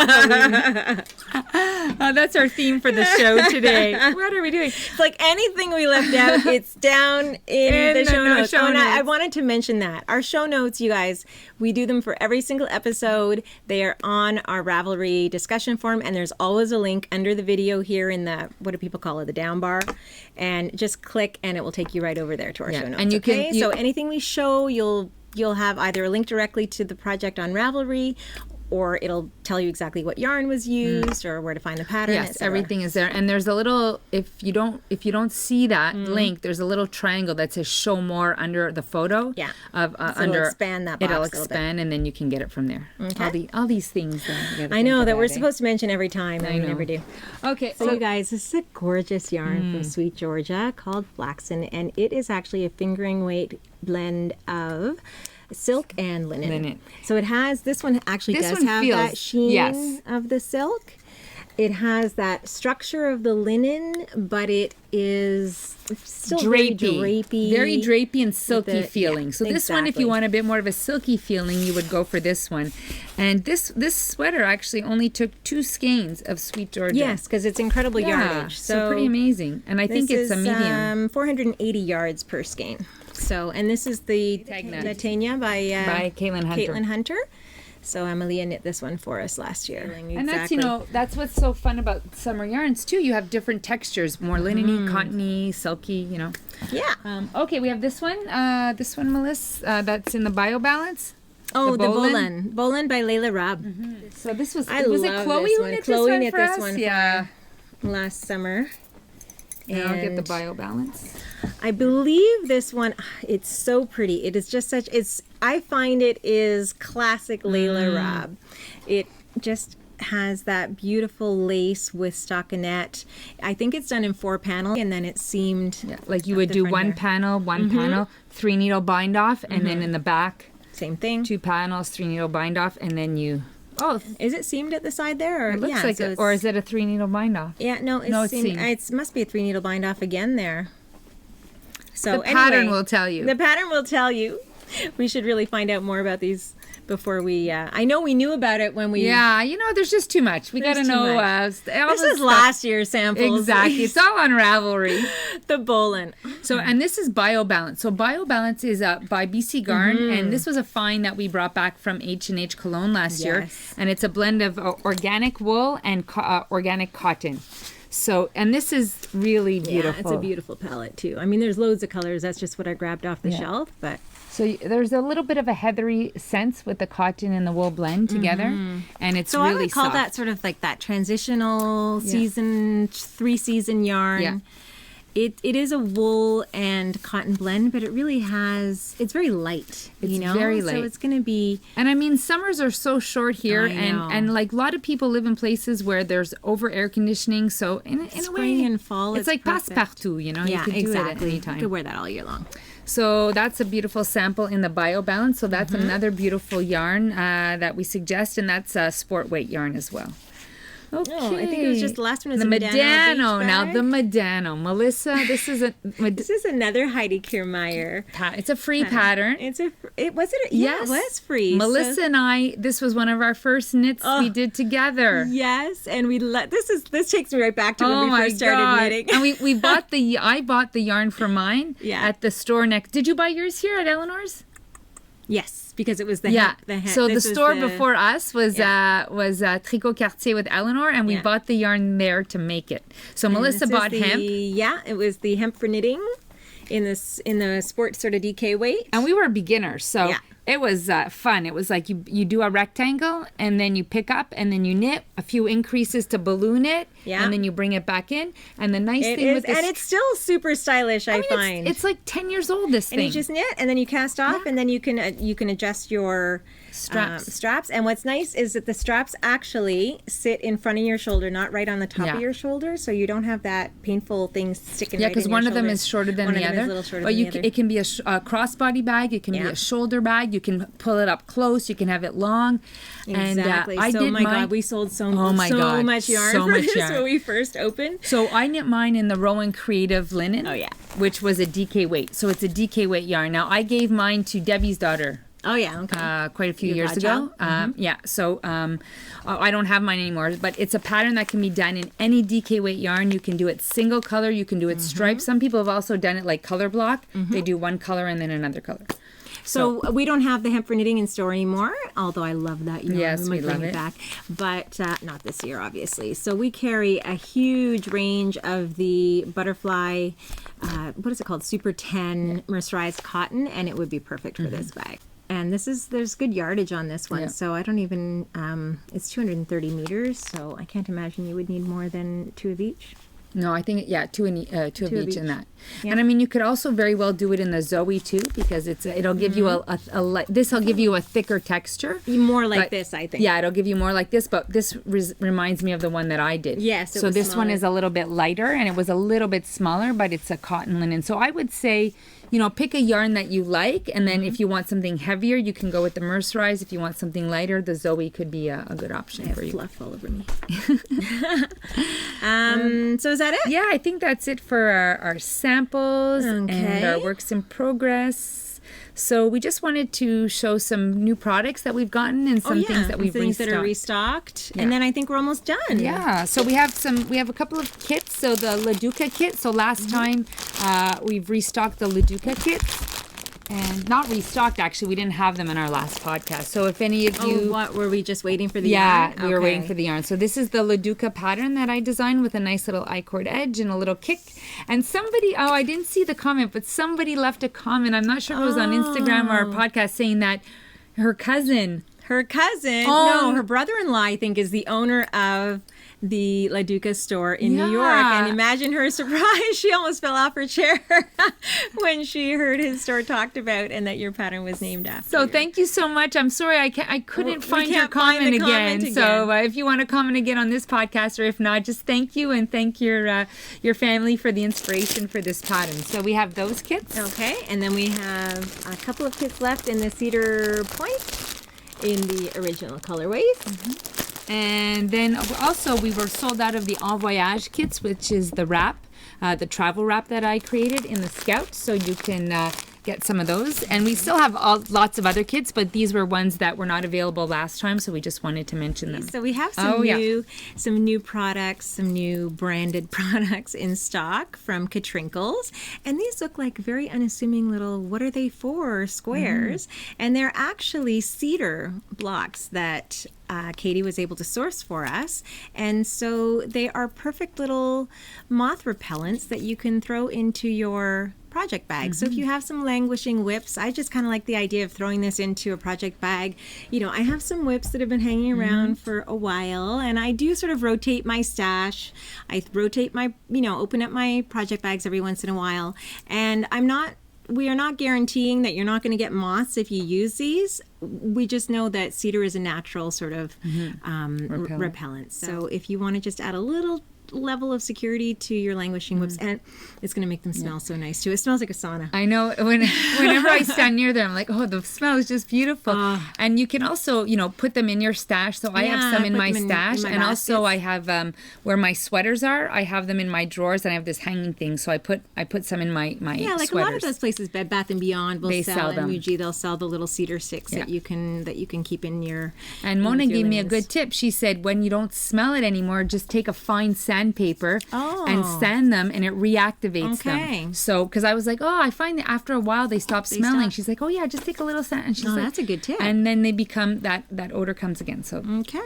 our theme for the show today. What are we doing? It's like anything we left out, it's down in the show notes. And I wanted to mention that. Our show notes, you guys, we do them for every single episode. They are on our Ravelry discussion forum, and there's always a link under the video here in the, what do people call it, the down bar. And just click, and it will take you right over there to our show notes. And you can, so anything we show, you'll have either a link directly to the project on Ravelry, or it'll tell you exactly what yarn was used or where to find the pattern. Yes, everything is there. And there's a little, if you don't see that link, there's a little triangle that says show more under the photo. Yeah. So it'll expand that box. It'll expand, and then you can get it from there. Okay. All these things. I know that we're supposed to mention every time, and we never do. Okay. So you guys, this is a gorgeous yarn from Sweet Georgia called Flaxen, and it is actually a fingering weight blend of silk and linen. Linen. So it has, this one actually This does one have feels- that sheen yes. of the silk. It has that structure of the linen, but it is still Drapey. Very drapey and silky the- feeling. yeah, So this one, if exactly. you want a bit more of a silky feeling, you would go for this one. And this sweater actually only took 2 skeins of Sweet Georgia. Yes, because it's incredible Yeah, yardage. so pretty amazing. And I think this it's a is, medium. 480 yards per skein. So, and this is the Tagna. Latanya By Caitlin Hunter. Caitlin Hunter. So Amalia knit this one for us last year. And that's, that's what's so fun about summer yarns too. You have different textures, more linen-y, cottony, silky, Yeah. Okay, we have this one, Melissa, that's in the BioBalance. Oh, the Bolin. Bolin by Layla Rabb. So this was, I was love it Chloe this who one. knit Chloe this one knit for this us? one for Yeah. last summer. And I'll get the And BioBalance. I believe this one, it's so pretty. It is just I find it is classic Layla Rabb. It just has that beautiful lace with stockinette. I think it's done in 4 panels, and then it's seamed. Yeah, like you up would the do front one here. panel, 3 needle bind off, and then in the back, Same thing. 2 panels, 3 needle bind off, and then you. Oh, Is it seamed at the side there? Or? it looks Yeah, like so it. it's- Or is it a 3 needle bind off? Yeah, no, it's, No, it's seamed. seamed. It must be a 3 needle bind off again there. So The pattern anyway, will tell you. The pattern will tell you. We should really find out more about these before we. I know we knew about it when we. Yeah, there's just too much. We got to There's too know. much. All This this is stuff. last year's samples. Exactly. It's all on Ravelry. The Bolin. So, and this is BioBalance. So BioBalance is by BC Garn, and this was a find that we brought back from H&H Cologne last year. Yes. And it's a blend of organic wool and organic cotton. So, and this is really beautiful. Yeah, it's a beautiful palette too. I mean, there's loads of colors. That's just what I grabbed off the shelf, but. So there's a little bit of a heathery sense with the cotton and the wool blend together, and it's So really I would call soft. that sort of like that transitional season, 3-season yarn. Yeah. It is a wool and cotton blend, but it really it's very light. It's you know? very So light. it's going to be. And I mean, summers are so short here, I know. and like a lot of people live in places where there's over air conditioning. So in a Spring way, and fall, it's it's like perfect. passe-partout. You Yeah, could do exactly. it at any You time. could wear that all year long. So that's a beautiful sample in the BioBalance. So that's another beautiful yarn that we suggest, and that's a sport weight yarn as well. Okay. No, I think it was just the last one was the a Medano Medano. beach Now bag. the Medano, Melissa. This is This is another Heidi Kiermaier. it's a free pattern. Was it? Yeah, Yes. it was free. Melissa So- and I. This was one of our first knits we did together. Yes, and this takes me right back to when Oh we my first started God. knitting. And I bought the yarn for mine at the store next. Did you buy yours here at Eleanor's? Yes, because it was the Yeah. hemp. So the this was store before us was Tricot Quartier with Eleanor, and we Yeah. bought the yarn there to make it. So and Melissa this is bought the- hemp, Yeah, it was the hemp for knitting in the sport sort of DK weight. and we were beginners, so Yeah. it was fun. It was like you do a rectangle, and then you pick up, and then you knit a few increases to balloon it, Yeah. and then you bring it back in. And the nice It thing is, with this, and it's still super stylish. I I mean, find it's like 10 years old. This and thing. you just knit, and then you cast off, and then you can adjust your Straps. And what's nice is that the straps actually sit in front of your shoulder, not right on the top Yeah. of your shoulder, so you don't have that painful thing sticking. Yeah, right because in your one of them shoulder. is shorter than One the of them is other. a little shorter But than the other. it can be a crossbody bag. It can be Yeah. a shoulder bag. You can pull it up close. You can have it long. Exactly. And I so did my mine. God, we sold so Oh my God, much yarn so for much this yarn. when we first opened. So I knit mine in the Rowan Creative linen. Oh, yeah. Which was a DK weight. So it's a DK weight yarn. Now I gave mine to Debbie's daughter. Oh yeah, okay. Quite a few Your years ago. godchild? Yeah, so I don't have mine anymore, but it's a pattern that can be done in any DK weight yarn. You can do it single color, you can do it striped. Some people have also done it like color block. They do one color and then another color. So we don't have the hemp for knitting in store anymore, although I love that yarn. Yes, might we love bring it. back, but not this year, obviously. So we carry a huge range of the butterfly, what is it called? Super 10 mercerized cotton, and it would be perfect for this bag. And there's good yardage on this one, Yeah. so I don't even, it's 230 meters, so I can't imagine you would need more than 2 of each. No, I think two of each in that. Yeah. And I mean, you could also very well do it in the Zoe too, because it'll give you this'll give you a thicker texture. More like But- this, I think. Yeah, it'll give you more like this, but this reminds me of the one that I did. Yes, it so was this one smaller. is a little bit lighter, and it was a little bit smaller, but it's a cotton linen. So I would say pick a yarn that you like, and then if you want something heavier, you can go with the mercerized. If you want something lighter, the Zoe could be a good option for you. Fluff all over me. So is that it? Yeah, I think that's it for our samples and our works in progress. So we just wanted to show some new products that we've gotten and some things that we've things restocked. that are restocked. Yeah. And then I think we're almost done. Yeah. So we have a couple of kits. So the Laduca kit. So last time we've restocked the Laduca kits. And not restocked, actually. We didn't have them in our last podcast. So if any of you... Oh, what? Were we just waiting for the yarn? Yeah, we were waiting for the yarn. So this is the Laduca pattern that I designed with a nice little I-cord edge and a little kick. And somebody... Oh, I didn't see the comment, but somebody left a comment. I'm not sure if it was on Instagram or a podcast saying that her cousin... Her brother-in-law, I think, is the owner of the Laduca store in New York. And imagine her surprise. She almost fell off her chair when she heard his store talked about and that your pattern was named after. So thank you so much. I'm sorry I couldn't find your comment again. So if you want to comment again on this podcast, or if not, just thank you and thank your family for the inspiration for this pattern. So we have those kits. Okay. And then we have a couple of kits left in the Cedar Point in the original colorways. And then also we were sold out of the En Voyage kits, which is the wrap, the travel wrap that I created in the Scout. So you can get some of those. And we still have lots of other kits, but these were ones that were not available last time, so we just wanted to mention them. So we have some new products, some new branded products in stock from Katrinkles. And these look like very unassuming little, what are they for, squares. And they're actually cedar blocks that Katie was able to source for us. And so they are perfect little moth repellents that you can throw into your project bag. So if you have some languishing whips, I just kind of like the idea of throwing this into a project bag. I have some whips that have been hanging around for a while, and I do sort of rotate my stash. I rotate my, open up my project bags every once in a while. And we are not guaranteeing that you're not going to get moths if you use these. We just know that cedar is a natural sort of repellent. So if you want to just add a little level of security to your languishing whips, and it's going to make them smell so nice too. It smells like a sauna. I know. Whenever I stand near them, I'm like, oh, the smell is just beautiful. And you can also, put them in your stash. So I have some in my stash, and also I have where my sweaters are. I have them in my drawers, and I have this hanging thing. So I put some in my like sweaters. A lot of those places, Bed Bath and Beyond will sell them. And Muji, they'll sell the little cedar sticks that you can keep in your. And Mona gave me a good tip. She said when you don't smell it anymore, just take a fine sandpaper and sand them, and it reactivates them. So, because I was like, I find that after a while they stop smelling. She's like, just take a little sand. And she's like, that's a good tip. And then they become, that odor comes again. So,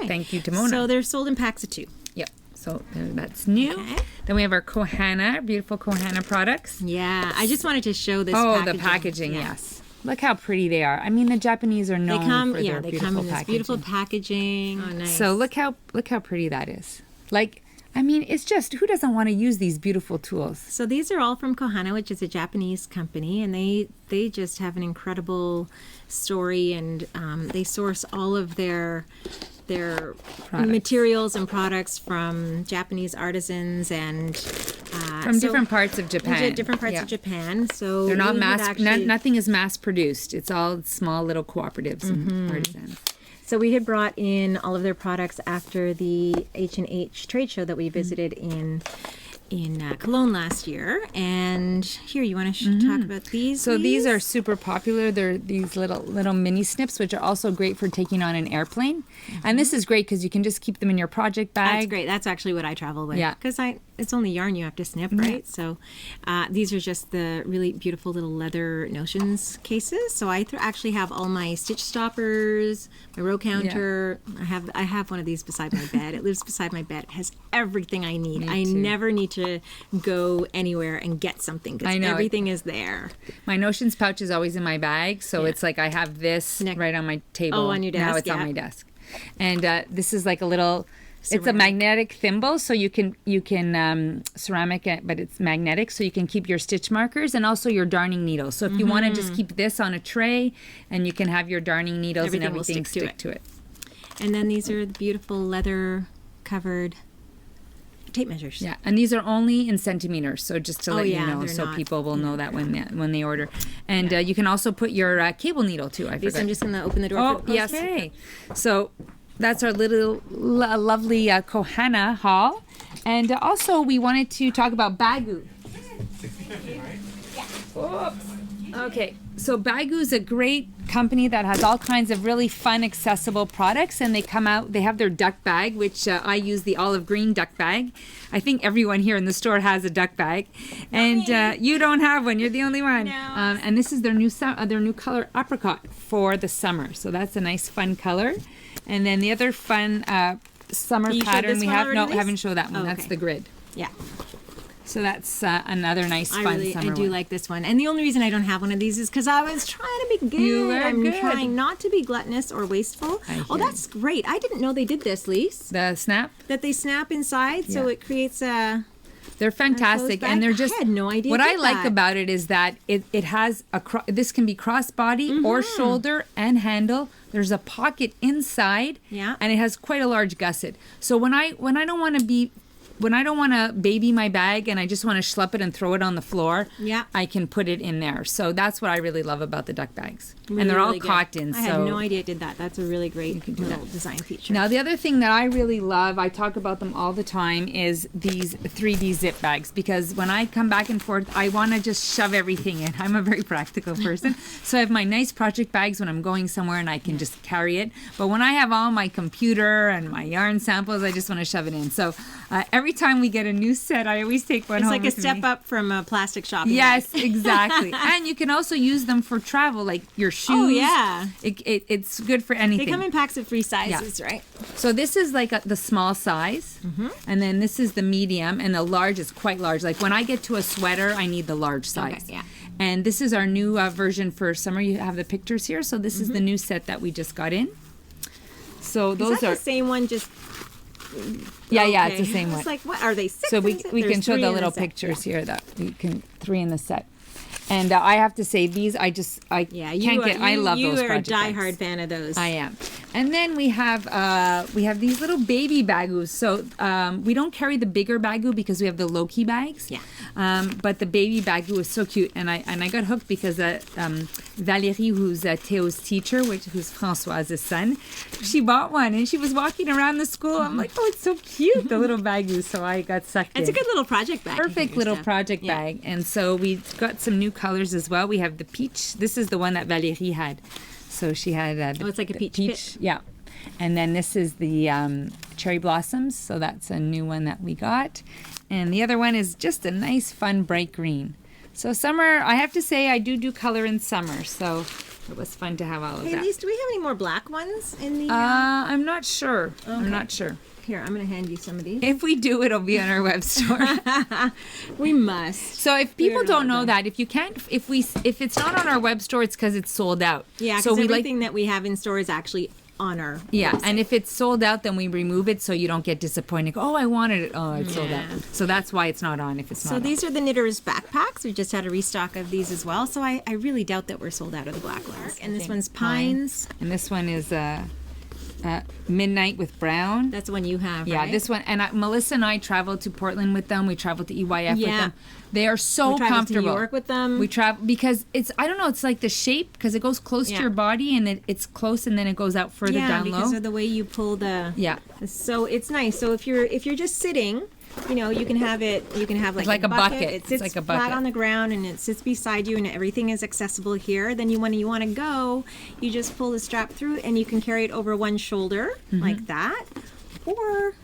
thank you to Mona. So they're sold in packs of 2. Yep. So that's new. Okay. Then we have our Kohana, beautiful Kohana products. Yeah, I just wanted to show this. The packaging, yes. Look how pretty they are. I mean, the Japanese are known for their beautiful packaging. They come in this beautiful packaging. Oh, nice. So look how pretty that is. It's just, who doesn't want to use these beautiful tools? So these are all from Kohana, which is a Japanese company, and they just have an incredible story, and they source all of their materials and products from Japanese artisans and from different parts of Japan. Different parts of Japan. So they're not nothing is mass produced. It's all small little cooperatives and artisans. So we had brought in all of their products after the H&H trade show that we visited in Cologne last year. And here, you want to talk about these? So these are super popular. They're these little mini snips, which are also great for taking on an airplane. And this is great because you can just keep them in your project bag. That's great. That's actually what I travel with. Yeah. Because it's only yarn you have to snip, right? So these are just the really beautiful little leather notions cases. So I actually have all my stitch stoppers, my row counter. Yeah. I have one of these beside my bed. It lives beside my bed. It has everything I need. I never need to go anywhere and get something because everything is there. My notions pouch is always in my bag, so it's like I have this right on my table. Oh, on your desk. Now it's on my desk. And this is like a little... It's a magnetic thimble, so you can ceramic it, but it's magnetic, so you can keep your stitch markers and also your darning needles. So if you want to just keep this on a tray, and you can have your darning needles and everything stick to it. And then these are the beautiful leather covered tape measures. Yeah, and these are only in centimeters, so just to let you know, so not, people will know that when they order. And you can also put your cable needle too. I forgot. I'm just going to open the door. Oh, for the yes. poster. Okay. So that's our little lovely Kohana haul. And also we wanted to talk about Bagu. Oops. Okay, so Bagu is a great company that has all kinds of really fun, accessible products, and they have their duck bag, which I use the olive green duck bag. I think everyone here in the store has a duck bag, and you don't have one. You're the only one. No. And this is their new color apricot for the summer. So that's a nice, fun color. And then the other fun summer pattern we have. No, I haven't showed that one. Oh, That's okay. the grid. Yeah. So that's another nice, fun summer I do one. like this one. And the only reason I don't have one of these is because I was trying to be good. You were I'm good. trying not to be gluttonous or wasteful. Oh, that's great. I didn't know they did this, Lise. The snap? That they snap inside, so it creates a... They're fantastic, bag? and they're just. I had no idea What it I did like that. about it is that it has this can be crossbody or shoulder and handle. There's a pocket inside, and it has quite a large gusset. So when I don't want to baby my bag and I just want to schlep it and throw it on the floor, I can put it in there. So that's what I really love about the duck bags. Really, and they're all really good. cotton. I had no idea it did that. That's a really great little design feature. Now, the other thing that I really love, I talk about them all the time, is these 3D zip bags. Because when I come back and forth, I want to just shove everything in. I'm a very practical person. So I have my nice project bags when I'm going somewhere and I can just carry it. But when I have all my computer and my yarn samples, I just want to shove it in. So every time we get a new set, I always take one home It's like a with step me. up from a plastic shopping Yes, bag. exactly. And you can also use them for travel, like your shoes. Oh, yeah. It's good for anything. They come in packs of 3 sizes, right? So this is like the small size, and then this is the medium, and the large is quite large. Like when I get to a sweater, I need the large size. Okay, yeah. And this is our new version for summer. You have the pictures here. So this is the new set that we just got in. So those Is that are the same one, just... yeah, it's the same one. It's like, what are they? 6 So we in set? can There's show 3 the in little set. pictures here that we can 3 in the set. And I have to say these I can't get. I love those project You are a bags. diehard fan of those. I am. And then we have these little baby bagus. So we don't carry the bigger bagu because we have the Loki bags. Yeah. But the baby bagu is so cute, and I got hooked because Valérie, who's Théo's teacher, who's Françoise's son, she bought one and she was walking around the school. I'm like, oh, it's so cute, the little bagu. So I got sucked in. It's a good little project bag. Perfect little project bag. And so we got some new colors as well. We have the peach. This is the one that Valérie had. So she had it's like a peach pit. Yeah. And then this is the cherry blossoms. So that's a new one that we got. And the other one is just a nice, fun, bright green. So summer, I have to say I do color in summer. So it was fun to have all of Hey, that. Lise, do we have any more black ones in the... I'm not sure. Okay. I'm not sure. Here, I'm going to hand you some of these. If we do, it'll be on our web store. We must. So if people don't know that, if it's not on our web store, it's because it's sold out. Yeah, so because everything that we have in store is actually on our website. And if it's sold out, then we remove it so you don't get disappointed. Oh, I wanted it. Oh, it's sold out. So that's why it's not on if it's not So on. these are the Knitter's backpacks. We just had a restock of these as well. So I really doubt that we're sold out of the black ones. And this one's Pines. And this one is Midnight with Brown. That's the one you have, Yeah, right? this one. And Melissa and I traveled to Portland with them. We traveled to EYF with them. They are so we traveled comfortable. to New York with them. We travel because it's, I don't know, it's like the shape because it goes close to your body and it's close and then it goes out further down low. because of the way you pull the... Yeah. So it's nice. So if you're just sitting, you can have it, like a bucket. It sits like a flat bucket. on the ground and it sits beside you and everything is accessible here. Then when you want to go, you just pull the strap through and you can carry it over one shoulder like that, or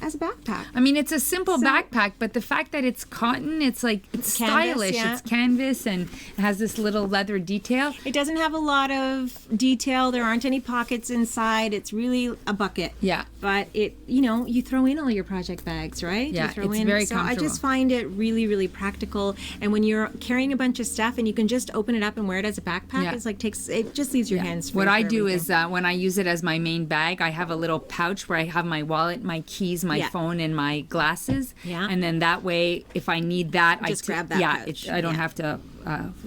as a backpack. I mean, it's a simple backpack, but the fact that it's cotton, it's canvas, stylish. yeah. It's canvas and it has this little leather detail. It doesn't have a lot of detail. There aren't any pockets inside. It's really a bucket. Yeah. But you throw in all your project bags, right? Yeah, you throw it's very So I comfortable. just find it really, really practical. And when you're carrying a bunch of stuff and you can just open it up and wear it as a backpack, it just leaves your hands free. What I for do everything. is when I use it as my main bag, I have a little pouch where I have my wallet, my keys, my phone, and my glasses. Yeah. And then that way, if I need that, Just grab that pouch. I don't have to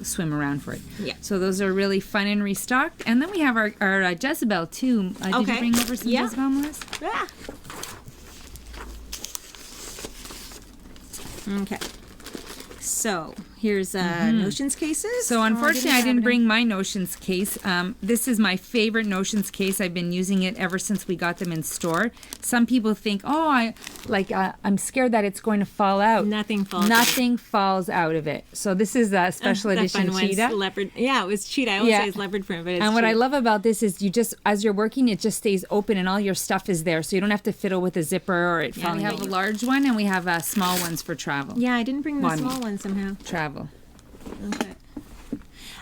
swim around for it. Yeah. So those are really fun and restocked. And then we have our Jezebel too. Did you bring over some Jezebel, Melissa? Ah. Okay. So here's notions cases. So unfortunately, I didn't bring my notions case. This is my favorite notions case. I've been using it ever since we got them in store. Some people think, I'm scared that it's going to fall out. Nothing falls. Nothing falls out of it. So this is a special edition cheetah. Leopard. Yeah, it was cheetah. I always say it's leopard print, but it's what I love about this is you just, as you're working, it just stays open and all your stuff is there. So you don't have to fiddle with a zipper or it falling. We have a large one and we have small ones for travel. Yeah, I didn't bring the small one somehow. Travel. Okay.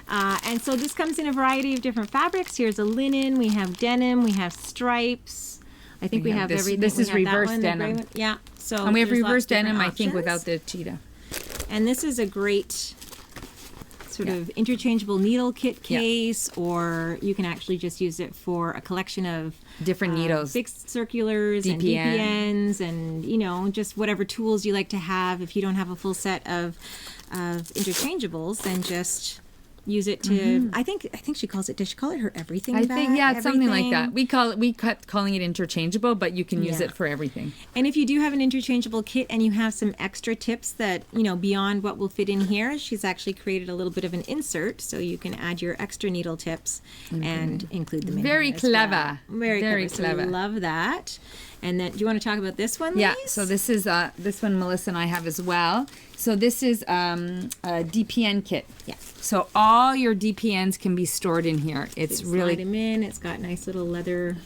And so this comes in a variety of different fabrics. Here's a linen. We have denim. We have stripes. I think we have everything. This is reverse denim. Yeah. So and we have reverse denim, I think, without the cheetah. And this is a great sort of interchangeable needle kit case, or you can actually just use it for a collection of different needles, fixed circulars and DPNs, and just whatever tools you like to have. If you don't have a full set of interchangeables, then just use it to. I think she calls it. Does she call it her everything bag? I think it's something like that. We kept calling it interchangeable, but you can use it for everything. And if you do have an interchangeable kit and you have some extra tips that beyond what will fit in here, she's actually created a little bit of an insert, so you can add your extra needle tips and include them in Very here clever. Well. Very clever. So love that. And then, do you want to talk about this one, Lise? Yeah, so this is this one Melissa and I have as well. So this is a DPN kit. Yeah. So all your DPNs can be stored in here. It's really slide them in. It's got nice little leather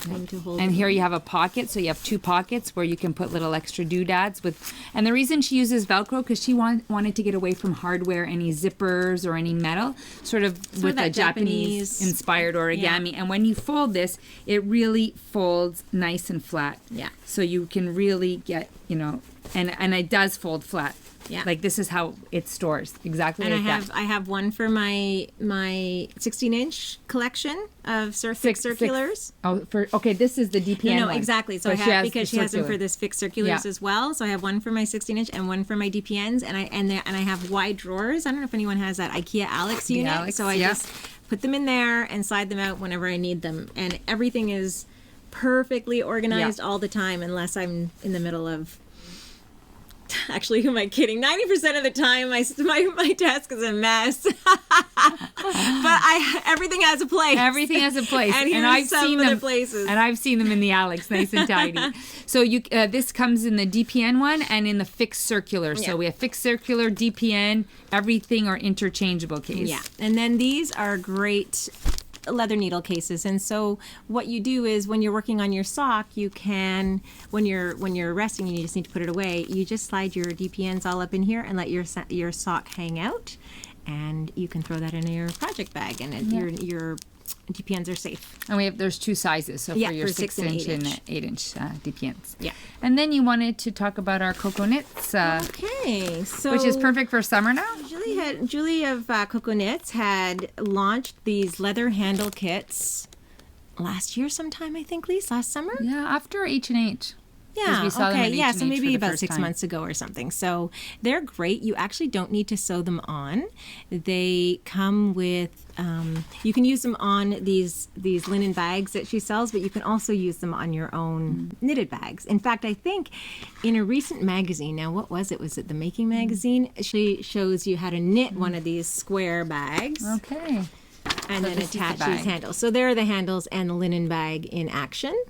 thing to hold. And here you have a pocket, so you have two pockets where you can put little extra doodads with. And the reason she uses Velcro because she wanted to get away from hardware, any zippers or any metal, sort of with a Japanese inspired origami. Yeah. And when you fold this, it really folds nice and flat. Yeah. So you can really get and it does fold flat. Yeah. Like this is how it stores exactly. And like I have one for my 16-inch collection of fixed circulars. This is the DPN. No, one. exactly. So I have because she has them for this fixed circulars as well. So I have one for my 16-inch and one for my DPNs, and I have wide drawers. I don't know if anyone has that IKEA Alex unit. So I just put them in there and slide them out whenever I need them, and everything is perfectly organized all the time, unless I'm in the middle of. Actually, who am I kidding? 90% of the time, my desk is a mess. But everything has a place. Everything has a place. And I've seen them places. And I've seen them in the Alex, nice and tidy. So this comes in the DPN one and in the fixed circular. So we have fixed circular, DPN, everything are interchangeable case. Yeah, and then these are great leather needle cases. And so what you do is when you're working on your sock, you can, when you're resting and you just need to put it away, you just slide your DPNs all up in here and let your sock hang out, and you can throw that in your project bag, and your DPNs are safe. And there's two sizes, so for your 6-inch and 8-inch DPNs. Yeah. And then you wanted to talk about our Coco Knits. Okay, so which is perfect for summer now. Julie of Coco Knits had launched these leather handle kits last year sometime, I think, Lise, last summer? Yeah, after H&H. Yeah, okay, yeah, so maybe about 6 months ago or something. So they're great. You actually don't need to sew them on. They come with, you can use them on these linen bags that she sells, but you can also use them on your own knitted bags. In fact, I think in a recent magazine, now what was it? Was it the Making magazine? She shows you how to knit one of these square bags. Okay. And then attach these handles. So there are the handles and the linen bag in action.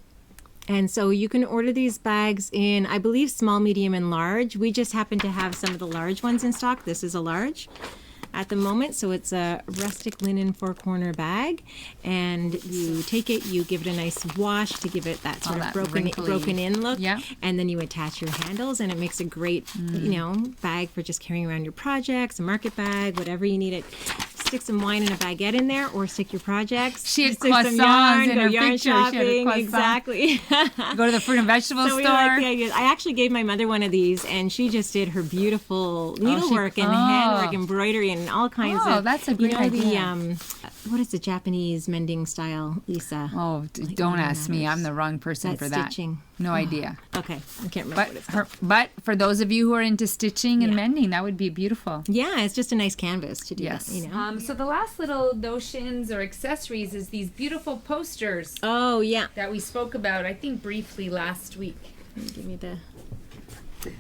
And so you can order these bags in, I believe, small, medium, and large. We just happen to have some of the large ones in stock. This is a large at the moment. So it's a rustic linen 4-corner bag. And you take it, you give it a nice wash to give it that sort of broken in look. Yeah. And then you attach your handles, and it makes a great, bag for just carrying around your projects, a market bag, whatever you need it. Stick some wine and a baguette in there, or stick your projects. She had croissants in her yarn picture. shopping. Exactly. Go to the fruit and vegetable store. I actually gave my mother one of these, and she just did her beautiful needlework and handwork, embroidery, and all kinds of. Oh, that's a great idea. What is the Japanese mending style, Lisa? Oh, don't ask me. I'm the wrong person for that. Stitching. No idea. Okay, I can't remember what it's called. But for those of you who are into stitching and mending, that would be beautiful. Yeah, it's just a nice canvas to do that. So the last little notions or accessories is these beautiful posters. Oh, yeah. That we spoke about, I think, briefly last week. Give me the...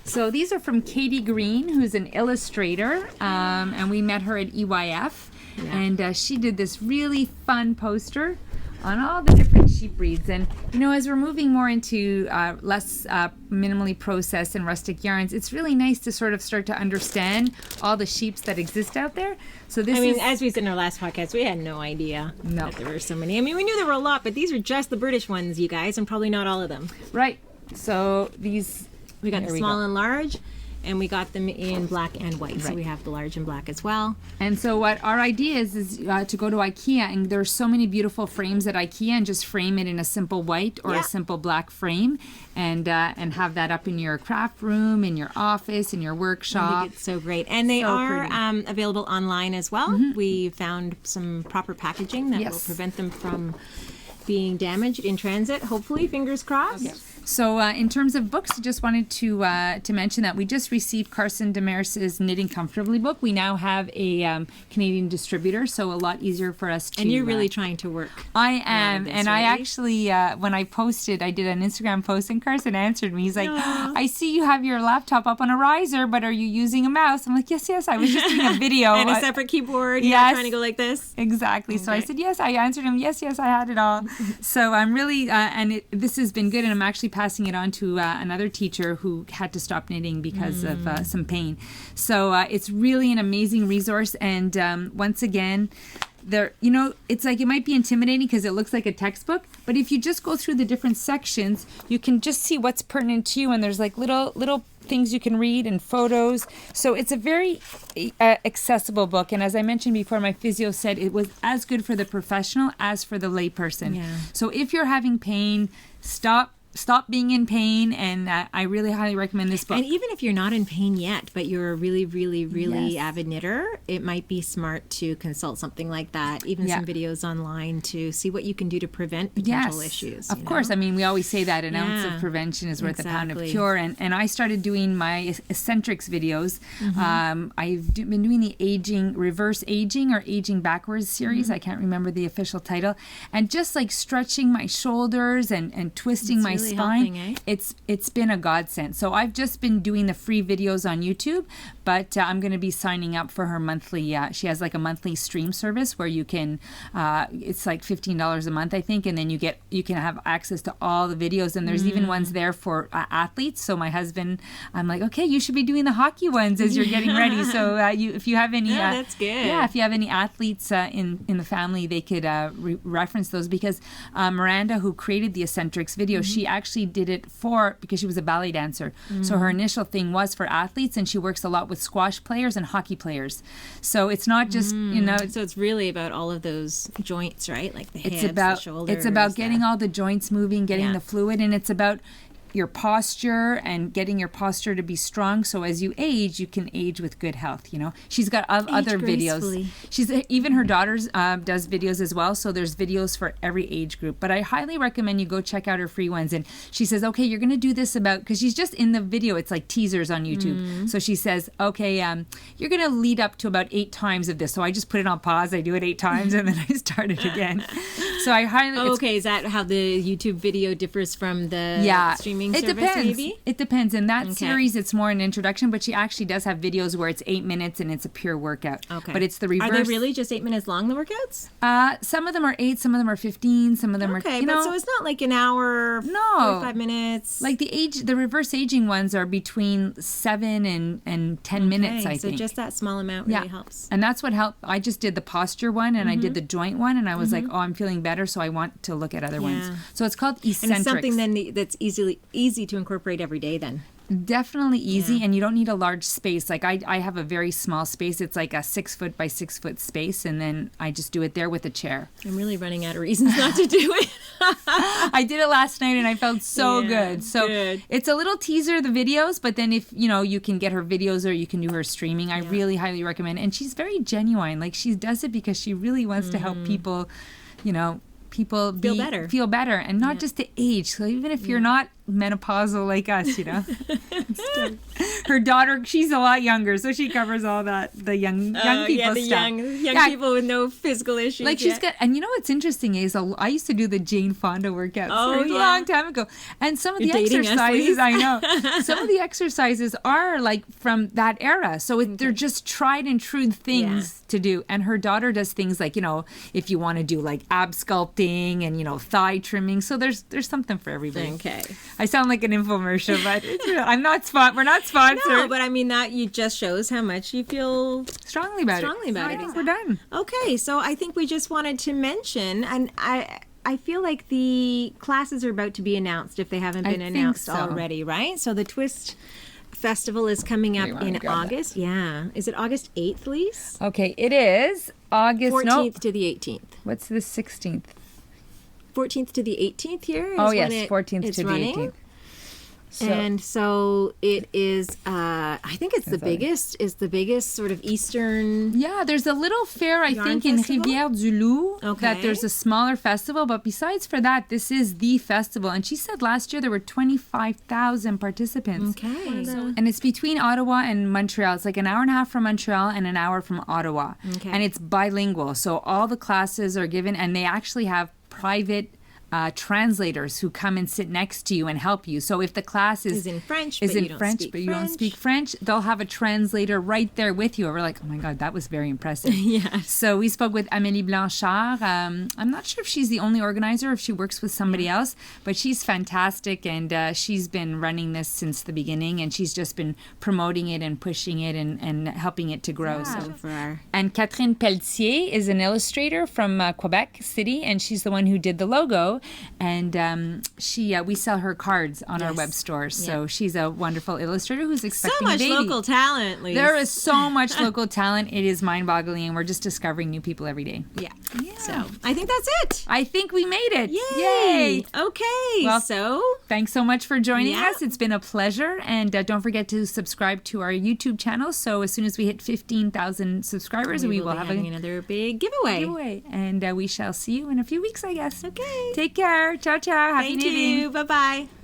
So these are from Katie Green, who's an illustrator, and we met her at EYF, and she did this really fun poster on all the different sheep breeds. And as we're moving more into less minimally processed and rustic yarns, it's really nice to sort of start to understand all the sheeps that exist out there. So this as we said in our last podcast, we had no idea that there were so many. We knew there were a lot, but these are just the British ones, you guys, and probably not all of them. Right. So these... We got the small and large, and we got them in black and white. Right. So we have the large and black as well. And so what our idea is to go to IKEA, and there's so many beautiful frames at IKEA, and just frame it in a simple white or a simple black frame, and have that up in your craft room, in your office, in your workshop. I think it's so great. And they are available online as well. Mm-hmm. We found some proper packaging that will prevent them from being damaged in transit, hopefully, fingers crossed. Okay. So in terms of books, I just wanted to mention that we just received Carson Damaris's Knitting Comfortably book. We now have a Canadian distributor, so a lot easier for us to... And you're really trying to work. I am. And I actually, when I posted, I did an Instagram post, and Carson answered me. He's like, I see you have your laptop up on a riser, but are you using a mouse? I'm like, yes, I was just doing a video. And a separate keyboard, trying to go like this? Exactly. Okay. So I said, yes. I answered him, yes, I had it all. So I'm really, this has been good, and I'm actually passing it on to another teacher who had to stop knitting because of some pain. So it's really an amazing resource, and once again, it's like it might be intimidating because it looks like a textbook, but if you just go through the different sections, you can just see what's pertinent to you, and there's like little things you can read and photos. So it's a very accessible book, and as I mentioned before, my physio said it was as good for the professional as for the layperson. Yeah. So if you're having pain, stop being in pain, and I really highly recommend this book. And even if you're not in pain yet, but you're a really, really, really avid knitter, it might be smart to consult something like that, even some videos online to see what you can do to prevent potential issues. Of course. I mean, we always say that an ounce of prevention is worth a pound of cure. And I started doing my eccentrics videos. Mm-hmm. I've been doing the reverse aging or aging backwards series. I can't remember the official title. And just like stretching my shoulders and twisting my spine, helping, it's been a godsend. So I've just been doing the free videos on YouTube, but I'm going to be signing up for her monthly. She has like a monthly stream service where you can. It's like $15 a month, I think, and then you can have access to all the videos. And there's even ones there for athletes. So my husband, I'm like, okay, you should be doing the hockey ones as you're getting ready. So if you have any, that's good. Yeah, if you have any athletes in the family, they could reference those, because Miranda, who created the eccentrics video, she actually did it because she was a ballet dancer. So her initial thing was for athletes, and she works a lot with squash players and hockey players. So it's not just, So it's really about all of those joints, right? Like the hips, the shoulders. It's about getting all the joints moving, getting the fluid, and it's about your posture and getting your posture to be strong, so as you age, you can age with good health. She's got other videos. Even her daughters does videos as well, so there's videos for every age group. But I highly recommend you go check out her free ones. And she says, okay, you're going to do this because she's just in the video, it's like teasers on YouTube. So she says, okay, you're going to lead up to about 8 times of this. So I just put it on pause, I do it 8 times, and then I start it again. So I highly... okay, is that how the YouTube video differs from the streaming service? It depends. In that series, it's more an introduction, but she actually does have videos where it's 8 minutes and it's a pure workout. Okay. But it's the reverse. Are they really just 8 minutes long, the workouts? Some of them are 8, some of them are 15, some of them are... Okay, but so it's not like an hour, 45 minutes. Like the reverse aging ones are between 7 and 10 minutes, I think. So just that small amount really helps. And that's what helped. I just did the posture one, and I did the joint one, and I was like, oh, I'm feeling better, so I want to look at other ones. So it's called eccentrics. And it's something then that's easy to incorporate every day then. Definitely easy, and you don't need a large space. Like I have a very small space. It's like a 6 foot by 6 foot space, and then I just do it there with a chair. I'm really running out of reasons not to do it. I did it last night, and I felt so good. So it's a little teaser, the videos, but then if you can get her videos or you can do her streaming, I really highly recommend. And she's very genuine. Like she does it because she really wants to help people, people feel better, and not just to age. So even if you're not menopausal like us, you know. Her daughter, she's a lot younger, so she covers all that, the young people stuff. Young people with no physical issues. Like she's got, and you know what's interesting is I used to do the Jane Fonda workouts a long time ago, and some of the exercises, I know, some of the exercises are like from that era, so they're just tried and true things to do. And her daughter does things like, you know, if you want to do like ab sculpting and, you know, thigh trimming, so there's something for everybody. Okay. I sound like an infomercial, but I'm not we're not sponsored. No, but I mean that just shows how much you feel strongly about it. I think we're done. Okay, so I think we just wanted to mention, and I feel like the classes are about to be announced if they haven't been announced already, right? So the Twist Festival is coming up in August. Yeah. Is it August 8th, Lise? Okay, it is August 14th to the 18th. What's the 16th? 14th to the 18th here. Oh, yes, 14th to the 18th. So it is, I think it's the biggest sort of Eastern. Yeah, there's a little fair, I think, in Rivière-du-Loup, that there's a smaller festival. But besides for that, this is the festival. And she said last year there were 25,000 participants. Okay. And it's between Ottawa and Montreal. It's like an hour and a half from Montreal and an hour from Ottawa. Okay. And it's bilingual. So all the classes are given, and they actually have private translators who come and sit next to you and help you. So if the class is in French, but you don't speak French, they'll have a translator right there with you. And we're like, oh my God, that was very impressive. Yeah. So we spoke with Amélie Blanchard. I'm not sure if she's the only organizer, if she works with somebody else, but she's fantastic, and she's been running this since the beginning, and she's just been promoting it and pushing it and helping it to grow. And Catherine Pelletier is an illustrator from Quebec City, and she's the one who did the logo. And we sell her cards on our web store. So she's a wonderful illustrator who's expecting a baby. So much local talent, Lise. There is so much local talent. It is mind-boggling, and we're just discovering new people every day. Yeah. So I think that's it. I think we made it. Yay! Okay. Well, so thanks so much for joining us. It's been a pleasure. And don't forget to subscribe to our YouTube channel. So as soon as we hit 15,000 subscribers, we will have another big giveaway. And we shall see you in a few weeks, I guess. Okay. Take care. Ciao, ciao. Happy knitting. Thank you. Bye-bye.